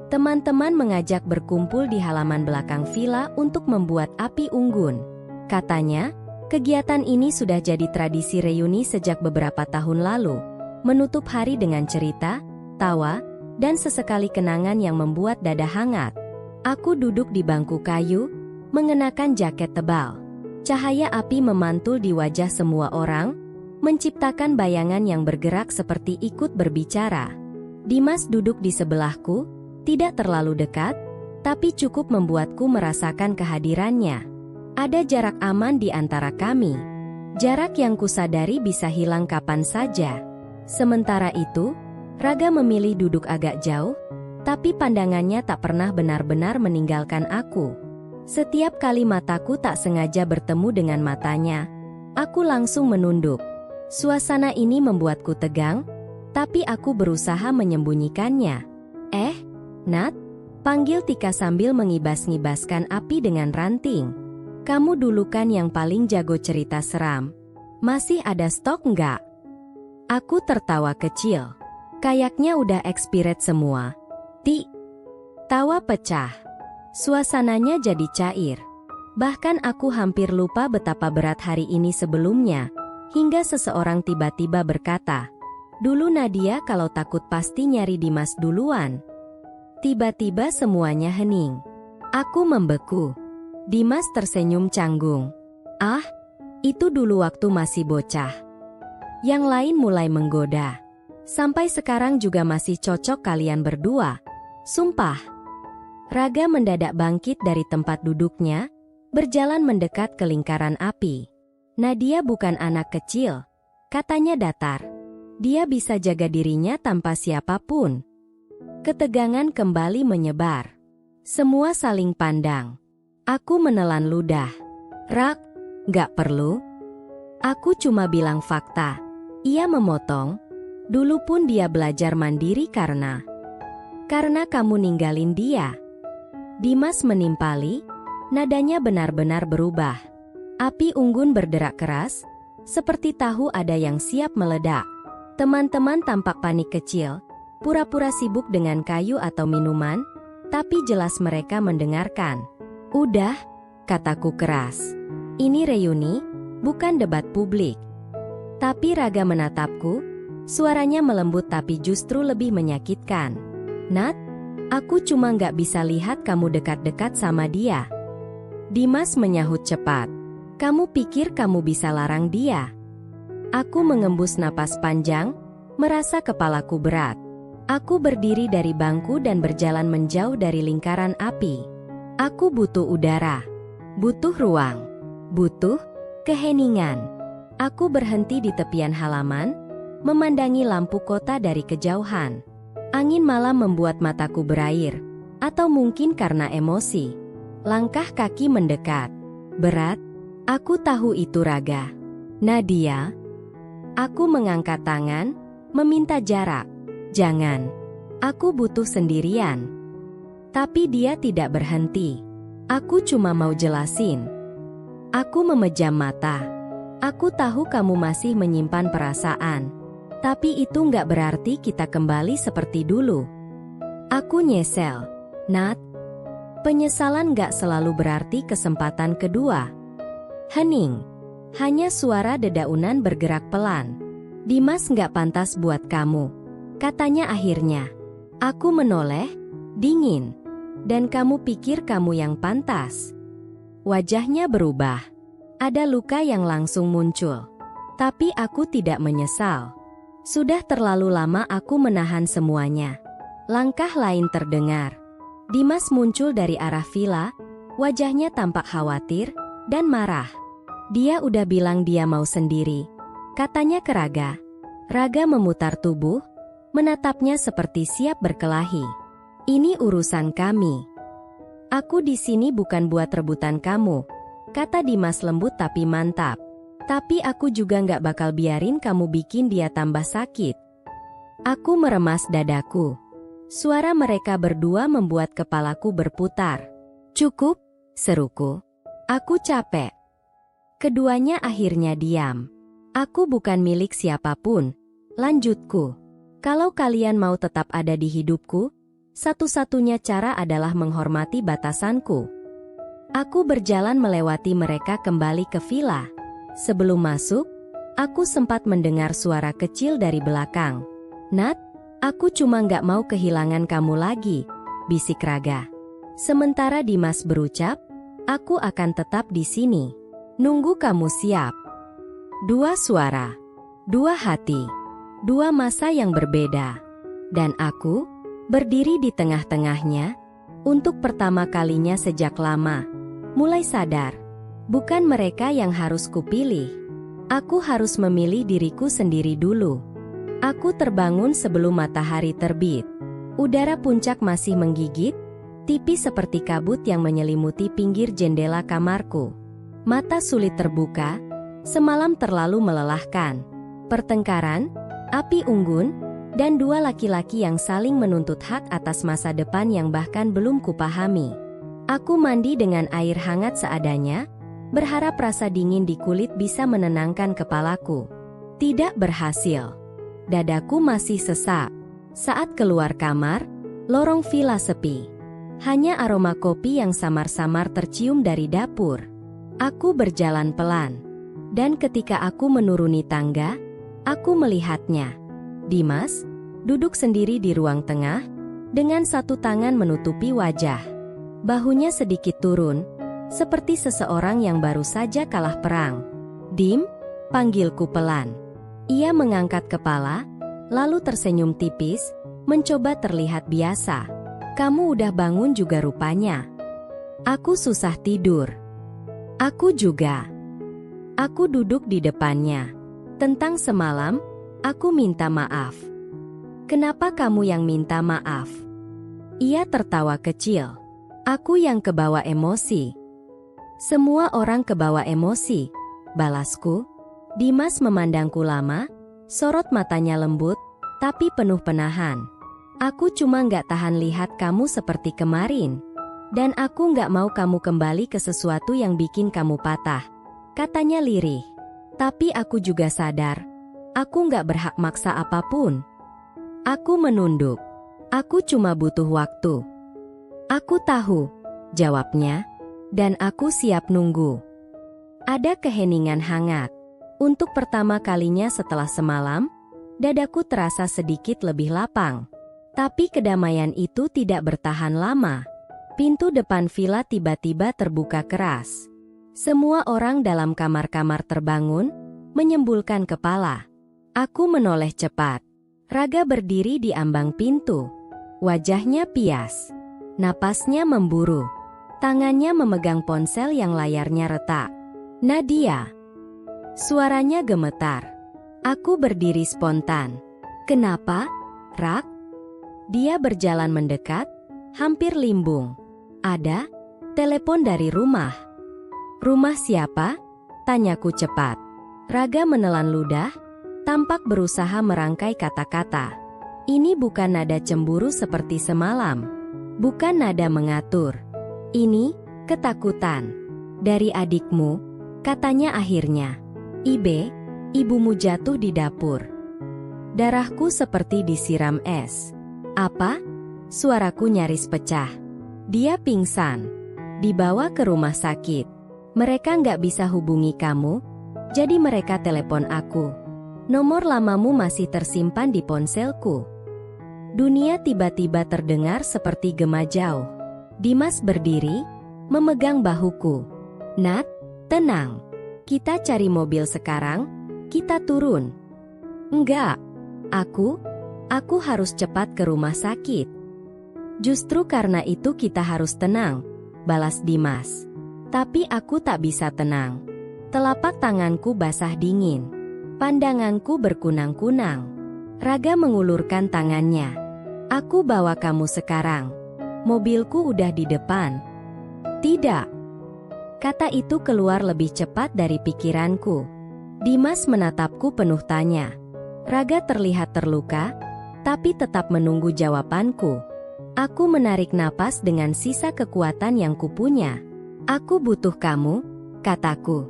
Speaker 3: Teman-teman mengajak berkumpul di halaman belakang villa untuk membuat api unggun. Katanya, kegiatan ini sudah jadi tradisi reuni sejak beberapa tahun lalu, menutup hari dengan cerita, tawa, dan sesekali kenangan yang membuat dada hangat. Aku duduk di bangku kayu, mengenakan jaket tebal. Cahaya api memantul di wajah semua orang, menciptakan bayangan yang bergerak seperti ikut berbicara. Dimas duduk di sebelahku, tidak terlalu dekat, tapi cukup membuatku merasakan kehadirannya. Ada jarak aman di antara kami. Jarak yang kusadari bisa hilang kapan saja. Sementara itu, Raga memilih duduk agak jauh, tapi pandangannya tak pernah benar-benar meninggalkan aku. Setiap kali mataku tak sengaja bertemu dengan matanya, aku langsung menunduk. Suasana ini membuatku tegang, Tapi aku berusaha menyembunyikannya. Nat, panggil Tika sambil mengibas-ngibaskan api dengan ranting. Kamu dulu kan yang paling jago cerita seram. Masih ada stok nggak? Aku tertawa kecil. Kayaknya udah expired semua. Tawa pecah. Suasananya jadi cair. Bahkan aku hampir lupa betapa berat hari ini sebelumnya, hingga seseorang tiba-tiba berkata, "Dulu Nadia kalau takut pasti nyari Dimas duluan." Tiba-tiba semuanya hening. Aku membeku. Dimas tersenyum canggung. "Ah, itu dulu waktu masih bocah." Yang lain mulai menggoda. "Sampai sekarang juga masih cocok kalian berdua. Sumpah." Raga mendadak bangkit dari tempat duduknya, berjalan mendekat ke lingkaran api. "Nadia bukan anak kecil," katanya datar. "Dia bisa jaga dirinya tanpa siapapun." Ketegangan kembali menyebar. Semua saling pandang. Aku menelan ludah. "Rak, nggak perlu. Aku cuma bilang fakta." Ia memotong. "Dulu pun dia belajar mandiri karena kamu ninggalin dia." Dimas menimpali. Nadanya benar-benar berubah. Api unggun berderak keras, seperti tahu ada yang siap meledak. Teman-teman tampak panik kecil, pura-pura sibuk dengan kayu atau minuman, tapi jelas mereka mendengarkan. "Udah," kataku keras. "Ini reuni, bukan debat publik." Tapi Raga menatapku, suaranya melembut tapi justru lebih menyakitkan. "Nat, aku cuma nggak bisa lihat kamu dekat-dekat sama dia." Dimas menyahut cepat. "Kamu pikir kamu bisa larang dia?" Aku mengembus napas panjang, merasa kepalaku berat. Aku berdiri dari bangku dan berjalan menjauh dari lingkaran api. Aku butuh udara, butuh ruang, butuh keheningan. Aku berhenti di tepian halaman, memandangi lampu kota dari kejauhan. Angin malam membuat mataku berair, atau mungkin karena emosi. Langkah kaki mendekat. Berat. Aku tahu itu Raga. "Nadia." Aku mengangkat tangan, meminta jarak. "Jangan. Aku butuh sendirian." Tapi dia tidak berhenti. "Aku cuma mau jelasin." Aku memejam mata. "Aku tahu kamu masih menyimpan perasaan. Tapi itu nggak berarti kita kembali seperti dulu." Aku nyesel. "Nat, penyesalan gak selalu berarti kesempatan kedua." Hening. Hanya suara dedaunan bergerak pelan. "Dimas gak pantas buat kamu," katanya akhirnya. Aku menoleh, dingin. "Dan kamu pikir kamu yang pantas?" Wajahnya berubah. Ada luka yang langsung muncul. Tapi aku tidak menyesal. Sudah terlalu lama aku menahan semuanya. Langkah lain terdengar. Dimas muncul dari arah villa, wajahnya tampak khawatir dan marah. "Dia udah bilang dia mau sendiri," katanya ke Raga. Raga memutar tubuh, menatapnya seperti siap berkelahi. "Ini urusan kami. Aku di sini bukan buat rebutan kamu," kata Dimas lembut tapi mantap. "Tapi aku juga nggak bakal biarin kamu bikin dia tambah sakit." Aku meremas dadaku. Suara mereka berdua membuat kepalaku berputar. "Cukup," seruku. "Aku capek." Keduanya akhirnya diam. "Aku bukan milik siapapun," lanjutku. "Kalau kalian mau tetap ada di hidupku, satu-satunya cara adalah menghormati batasanku." Aku berjalan melewati mereka kembali ke villa. Sebelum masuk, aku sempat mendengar suara kecil dari belakang. "Nat, aku cuma nggak mau kehilangan kamu lagi," bisik Raga. Sementara Dimas berucap, "Aku akan tetap di sini. Nunggu kamu siap." Dua suara, dua hati, dua masa yang berbeda. Dan aku, berdiri di tengah-tengahnya, untuk pertama kalinya sejak lama, mulai sadar. Bukan mereka yang harus kupilih. Aku harus memilih diriku sendiri dulu. Aku terbangun sebelum matahari terbit. Udara puncak masih menggigit, tipis seperti kabut yang menyelimuti pinggir jendela kamarku. Mata sulit terbuka, semalam terlalu melelahkan. Pertengkaran, api unggun, dan dua laki-laki yang saling menuntut hak atas masa depan yang bahkan belum kupahami. Aku mandi dengan air hangat seadanya, berharap rasa dingin di kulit bisa menenangkan kepalaku. Tidak berhasil. Dadaku masih sesak. Saat keluar kamar, lorong villa sepi. Hanya aroma kopi yang samar-samar tercium dari dapur. Aku berjalan pelan. Dan ketika aku menuruni tangga, aku melihatnya. Dimas duduk sendiri di ruang tengah, dengan satu tangan menutupi wajah. Bahunya sedikit turun, seperti seseorang yang baru saja kalah perang. "Dim," panggilku pelan. Ia mengangkat kepala, lalu tersenyum tipis, mencoba terlihat biasa. "Kamu udah bangun juga rupanya." Aku susah tidur. Aku juga. Aku duduk di depannya. "Tentang semalam, aku minta maaf." "Kenapa kamu yang minta maaf?" Ia tertawa kecil. "Aku yang kebawa emosi." "Semua orang kebawa emosi," balasku. Dimas memandangku lama, sorot matanya lembut, tapi penuh penahan. "Aku cuma nggak tahan lihat kamu seperti kemarin. Dan aku nggak mau kamu kembali ke sesuatu yang bikin kamu patah," katanya lirih. Tapi aku juga sadar, aku nggak berhak maksa apapun. Aku menunduk. "Aku cuma butuh waktu." "Aku tahu," jawabnya, "dan aku siap nunggu." Ada keheningan hangat. Untuk pertama kalinya setelah semalam, dadaku terasa sedikit lebih lapang. Tapi kedamaian itu tidak bertahan lama. Pintu depan villa tiba-tiba terbuka keras. Semua orang dalam kamar-kamar terbangun, menyembulkan kepala. Aku menoleh cepat. Raga berdiri di ambang pintu. Wajahnya pias. Napasnya memburu. Tangannya memegang ponsel yang layarnya retak. "Nadia." Suaranya gemetar. Aku berdiri spontan. "Kenapa, Rak?" Dia berjalan mendekat, hampir limbung. "Ada telepon dari rumah." "Rumah siapa?" tanyaku cepat. Raga menelan ludah, tampak berusaha merangkai kata-kata. Ini bukan nada cemburu seperti semalam. Bukan nada mengatur. Ini ketakutan. "Dari adikmu," katanya akhirnya. "Ibe, ibumu jatuh di dapur." Darahku seperti disiram es. "Apa?" Suaraku nyaris pecah. "Dia pingsan. Dibawa ke rumah sakit. Mereka nggak bisa hubungi kamu, jadi mereka telepon aku. Nomor lamamu masih tersimpan di ponselku." Dunia tiba-tiba terdengar seperti gema jauh. Dimas berdiri, memegang bahuku. "Nat, tenang. Kita cari mobil sekarang, kita turun." "Enggak. Aku harus cepat ke rumah sakit." "Justru karena itu kita harus tenang," balas Dimas. Tapi aku tak bisa tenang. Telapak tanganku basah dingin. Pandanganku berkunang-kunang. Raga mengulurkan tangannya. "Aku bawa kamu sekarang. Mobilku udah di depan." "Tidak." Kata itu keluar lebih cepat dari pikiranku. Dimas menatapku penuh tanya. Raga terlihat terluka, tapi tetap menunggu jawabanku. Aku menarik napas dengan sisa kekuatan yang kupunya. "Aku butuh kamu," kataku.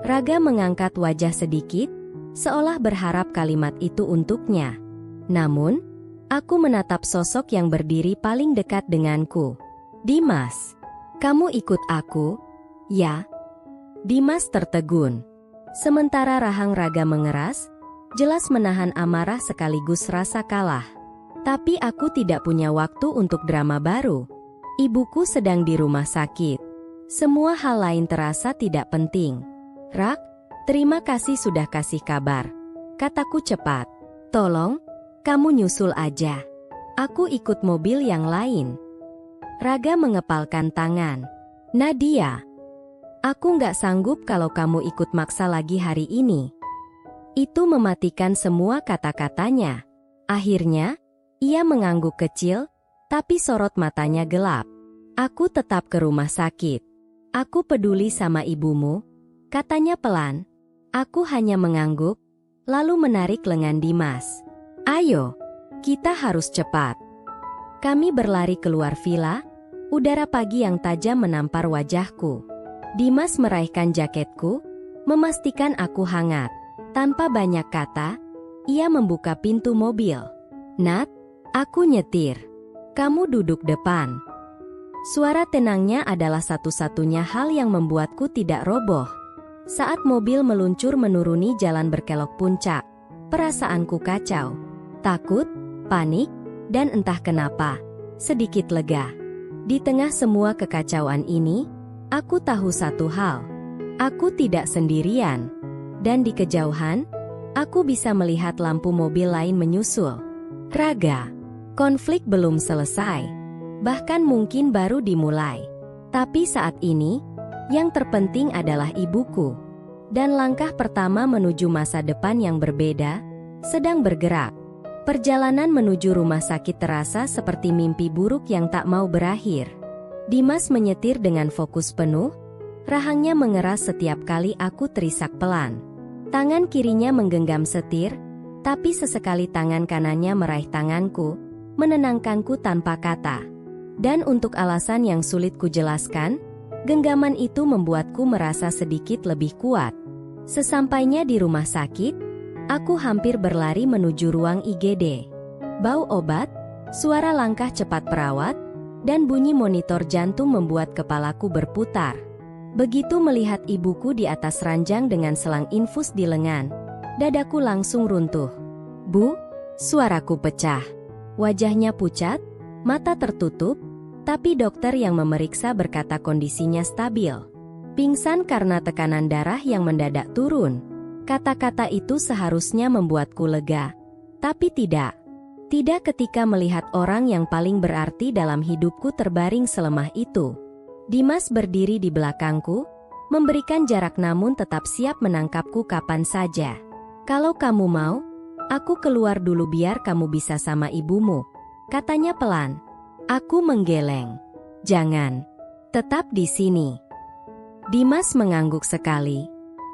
Speaker 3: Raga mengangkat wajah sedikit, seolah berharap kalimat itu untuknya. Namun, aku menatap sosok yang berdiri paling dekat denganku. "Dimas, kamu ikut aku?" "Ya." Dimas tertegun. Sementara rahang Raga mengeras, jelas menahan amarah sekaligus rasa kalah. Tapi aku tidak punya waktu untuk drama baru. Ibuku sedang di rumah sakit. Semua hal lain terasa tidak penting. "Rak, terima kasih sudah kasih kabar," kataku cepat. "Tolong, kamu nyusul aja. Aku ikut mobil yang lain." Raga mengepalkan tangan. "Nadia, aku nggak sanggup kalau kamu ikut maksa lagi hari ini." Itu mematikan semua kata-katanya. Akhirnya, ia mengangguk kecil, tapi sorot matanya gelap. "Aku tetap ke rumah sakit. Aku peduli sama ibumu," katanya pelan. Aku hanya mengangguk, lalu menarik lengan Dimas. "Ayo, Kita harus cepat. Kami berlari keluar villa, udara pagi yang tajam menampar wajahku. Dimas meraihkan jaketku, memastikan aku hangat. Tanpa banyak kata, ia membuka pintu mobil. Nat, aku nyetir. Kamu duduk depan. Suara tenangnya adalah satu-satunya hal yang membuatku tidak roboh. Saat mobil meluncur menuruni jalan berkelok puncak, perasaanku kacau. Takut, panik, dan entah kenapa, sedikit lega. Di tengah semua kekacauan ini, aku tahu satu hal. Aku tidak sendirian. Dan di kejauhan, aku bisa melihat lampu mobil lain menyusul. Raga, konflik belum selesai. Bahkan mungkin baru dimulai. Tapi saat ini, yang terpenting adalah ibuku. Dan langkah pertama menuju masa depan yang berbeda, sedang bergerak. Perjalanan menuju rumah sakit terasa seperti mimpi buruk yang tak mau berakhir. Dimas menyetir dengan fokus penuh, rahangnya mengeras setiap kali aku terisak pelan. Tangan kirinya menggenggam setir, tapi sesekali tangan kanannya meraih tanganku, menenangkanku tanpa kata. Dan untuk alasan yang sulit kujelaskan, genggaman itu membuatku merasa sedikit lebih kuat. Sesampainya di rumah sakit, aku hampir berlari menuju ruang IGD. Bau obat, suara langkah cepat perawat, dan bunyi monitor jantung membuat kepalaku berputar. Begitu melihat ibuku di atas ranjang dengan selang infus di lengan, dadaku langsung runtuh. "Bu," suaraku pecah. Wajahnya pucat, mata tertutup, tapi dokter yang memeriksa berkata kondisinya stabil. Pingsan karena tekanan darah yang mendadak turun. Kata-kata itu seharusnya membuatku lega. Tapi tidak. Tidak ketika melihat orang yang paling berarti dalam hidupku terbaring selemah itu. Dimas berdiri di belakangku, memberikan jarak namun tetap siap menangkapku kapan saja. "Kalau kamu mau, aku keluar dulu biar kamu bisa sama ibumu," katanya pelan. Aku menggeleng. "Jangan. Tetap di sini." Dimas mengangguk sekali.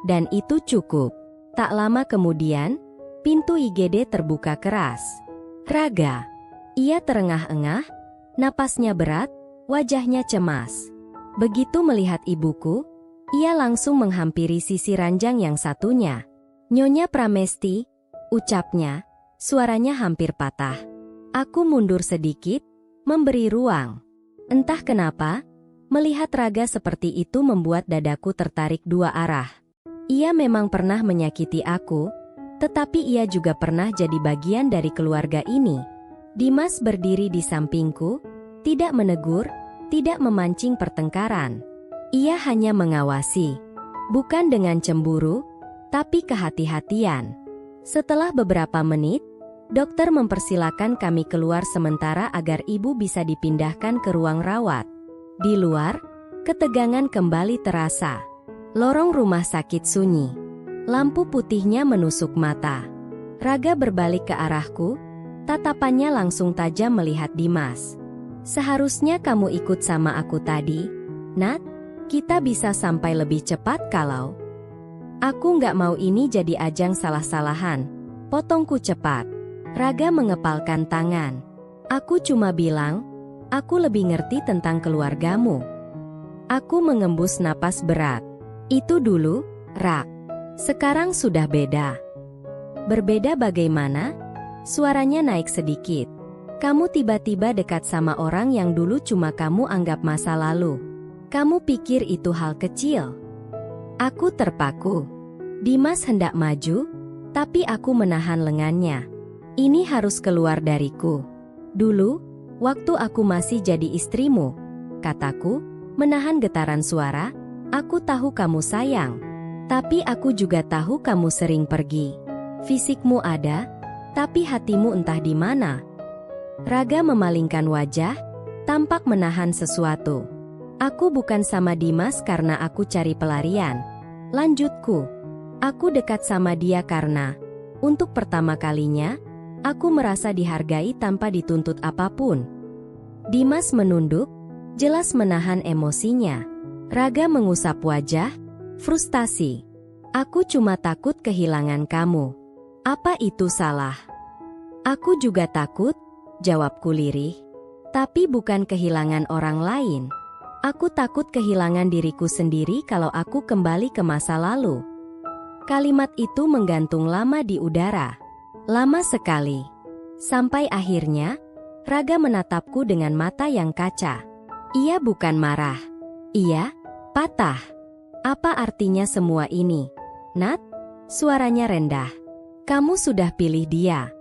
Speaker 3: Dan itu cukup. Tak lama kemudian, pintu IGD terbuka keras. "Raga." Ia terengah-engah, napasnya berat, wajahnya cemas. Begitu melihat ibuku, ia langsung menghampiri sisi ranjang yang satunya. "Nyonya Pramesti," ucapnya, suaranya hampir patah. Aku mundur sedikit, memberi ruang. Entah kenapa, melihat Raga seperti itu membuat dadaku tertarik dua arah. Ia memang pernah menyakiti aku, tetapi ia juga pernah jadi bagian dari keluarga ini. Dimas berdiri di sampingku, tidak menegur, tidak memancing pertengkaran. Ia hanya mengawasi, bukan dengan cemburu, tapi kehati-hatian. Setelah beberapa menit, dokter mempersilakan kami keluar sementara agar ibu bisa dipindahkan ke ruang rawat. Di luar, ketegangan kembali terasa. Lorong rumah sakit sunyi. Lampu putihnya menusuk mata. Raga berbalik ke arahku, tatapannya langsung tajam melihat Dimas. "Seharusnya kamu ikut sama aku tadi, Nat. Kita bisa sampai lebih cepat kalau..." "Aku nggak mau ini jadi ajang salah-salahan," potongku cepat. Raga mengepalkan tangan. "Aku cuma bilang, aku lebih ngerti tentang keluargamu." Aku mengembus napas berat. "Itu dulu, Rak. Sekarang sudah beda." "Berbeda bagaimana?" Suaranya naik sedikit. "Kamu tiba-tiba dekat sama orang yang dulu cuma kamu anggap masa lalu. Kamu pikir itu hal kecil." Aku terpaku. Dimas hendak maju, tapi aku menahan lengannya. "Ini harus keluar dariku. Dulu, waktu aku masih jadi istrimu," kataku, menahan getaran suara. "Aku tahu kamu sayang. Tapi aku juga tahu kamu sering pergi. Fisikmu ada, tapi hatimu entah di mana." Raga memalingkan wajah, tampak menahan sesuatu. "Aku bukan sama Dimas karena aku cari pelarian," lanjutku. "Aku dekat sama dia karena, untuk pertama kalinya, aku merasa dihargai tanpa dituntut apapun." Dimas menunduk, jelas menahan emosinya. Raga mengusap wajah, frustasi. "Aku cuma takut kehilangan kamu." "Apa itu salah?" Aku juga takut, jawabku lirih. Tapi bukan kehilangan orang lain. Aku takut kehilangan diriku sendiri kalau aku kembali ke masa lalu. Kalimat itu menggantung lama di udara. Lama sekali. Sampai akhirnya, Raga menatapku dengan mata yang kaca. Ia bukan marah. Ia patah. Apa artinya semua ini? Nat? Suaranya rendah. Kamu sudah pilih dia.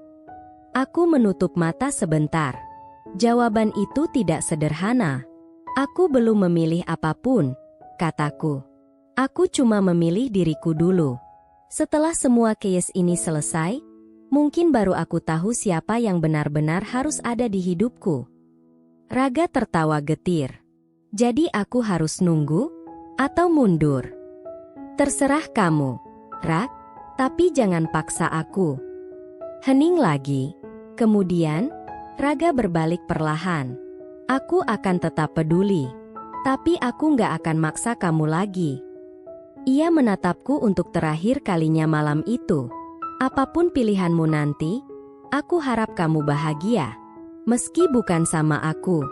Speaker 3: Aku menutup mata sebentar. Jawaban itu tidak sederhana. Aku belum memilih apapun, kataku. Aku cuma memilih diriku dulu. Setelah semua case ini selesai, mungkin baru aku tahu siapa yang benar-benar harus ada di hidupku. Raga tertawa getir. Jadi aku harus nunggu atau mundur? Terserah kamu, Rag, tapi jangan paksa aku. Hening lagi. Kemudian, Raga berbalik perlahan. Aku akan tetap peduli, tapi aku nggak akan maksa kamu lagi. Ia menatapku untuk terakhir kalinya malam itu. Apapun pilihanmu nanti, aku harap kamu bahagia, meski bukan sama aku.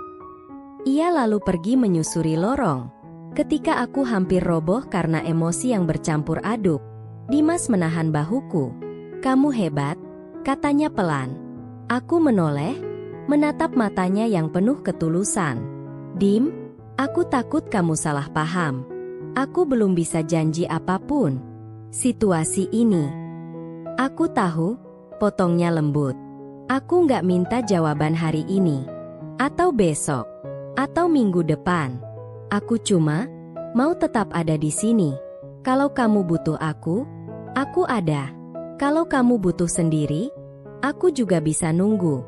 Speaker 3: Ia lalu pergi menyusuri lorong. Ketika aku hampir roboh karena emosi yang bercampur aduk, Dimas menahan bahuku. Kamu hebat, katanya pelan. Aku menoleh, menatap matanya yang penuh ketulusan. Dim, aku takut kamu salah paham. Aku belum bisa janji apapun. Situasi ini. Aku tahu, potongnya lembut. Aku nggak minta jawaban hari ini. Atau besok. Atau minggu depan. Aku cuma mau tetap ada di sini. Kalau kamu butuh aku ada. Kalau kamu butuh sendiri, aku juga bisa nunggu.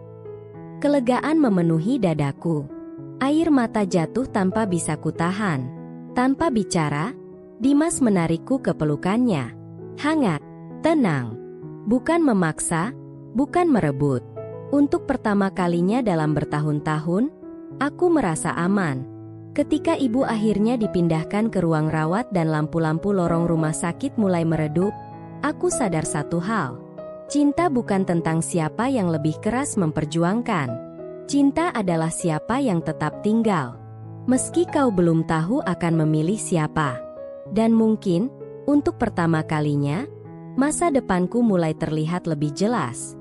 Speaker 3: Kelegaan memenuhi dadaku. Air mata jatuh tanpa bisa kutahan. Tanpa bicara, Dimas menarikku ke pelukannya. Hangat, tenang. Bukan memaksa, bukan merebut. Untuk pertama kalinya dalam bertahun-tahun, aku merasa aman. Ketika ibu akhirnya dipindahkan ke ruang rawat dan lampu-lampu lorong rumah sakit mulai meredup, aku sadar satu hal. Cinta bukan tentang siapa yang lebih keras memperjuangkan. Cinta adalah siapa yang tetap tinggal. Meski kau belum tahu akan memilih siapa. Dan mungkin, untuk pertama kalinya, masa depanku mulai terlihat lebih jelas.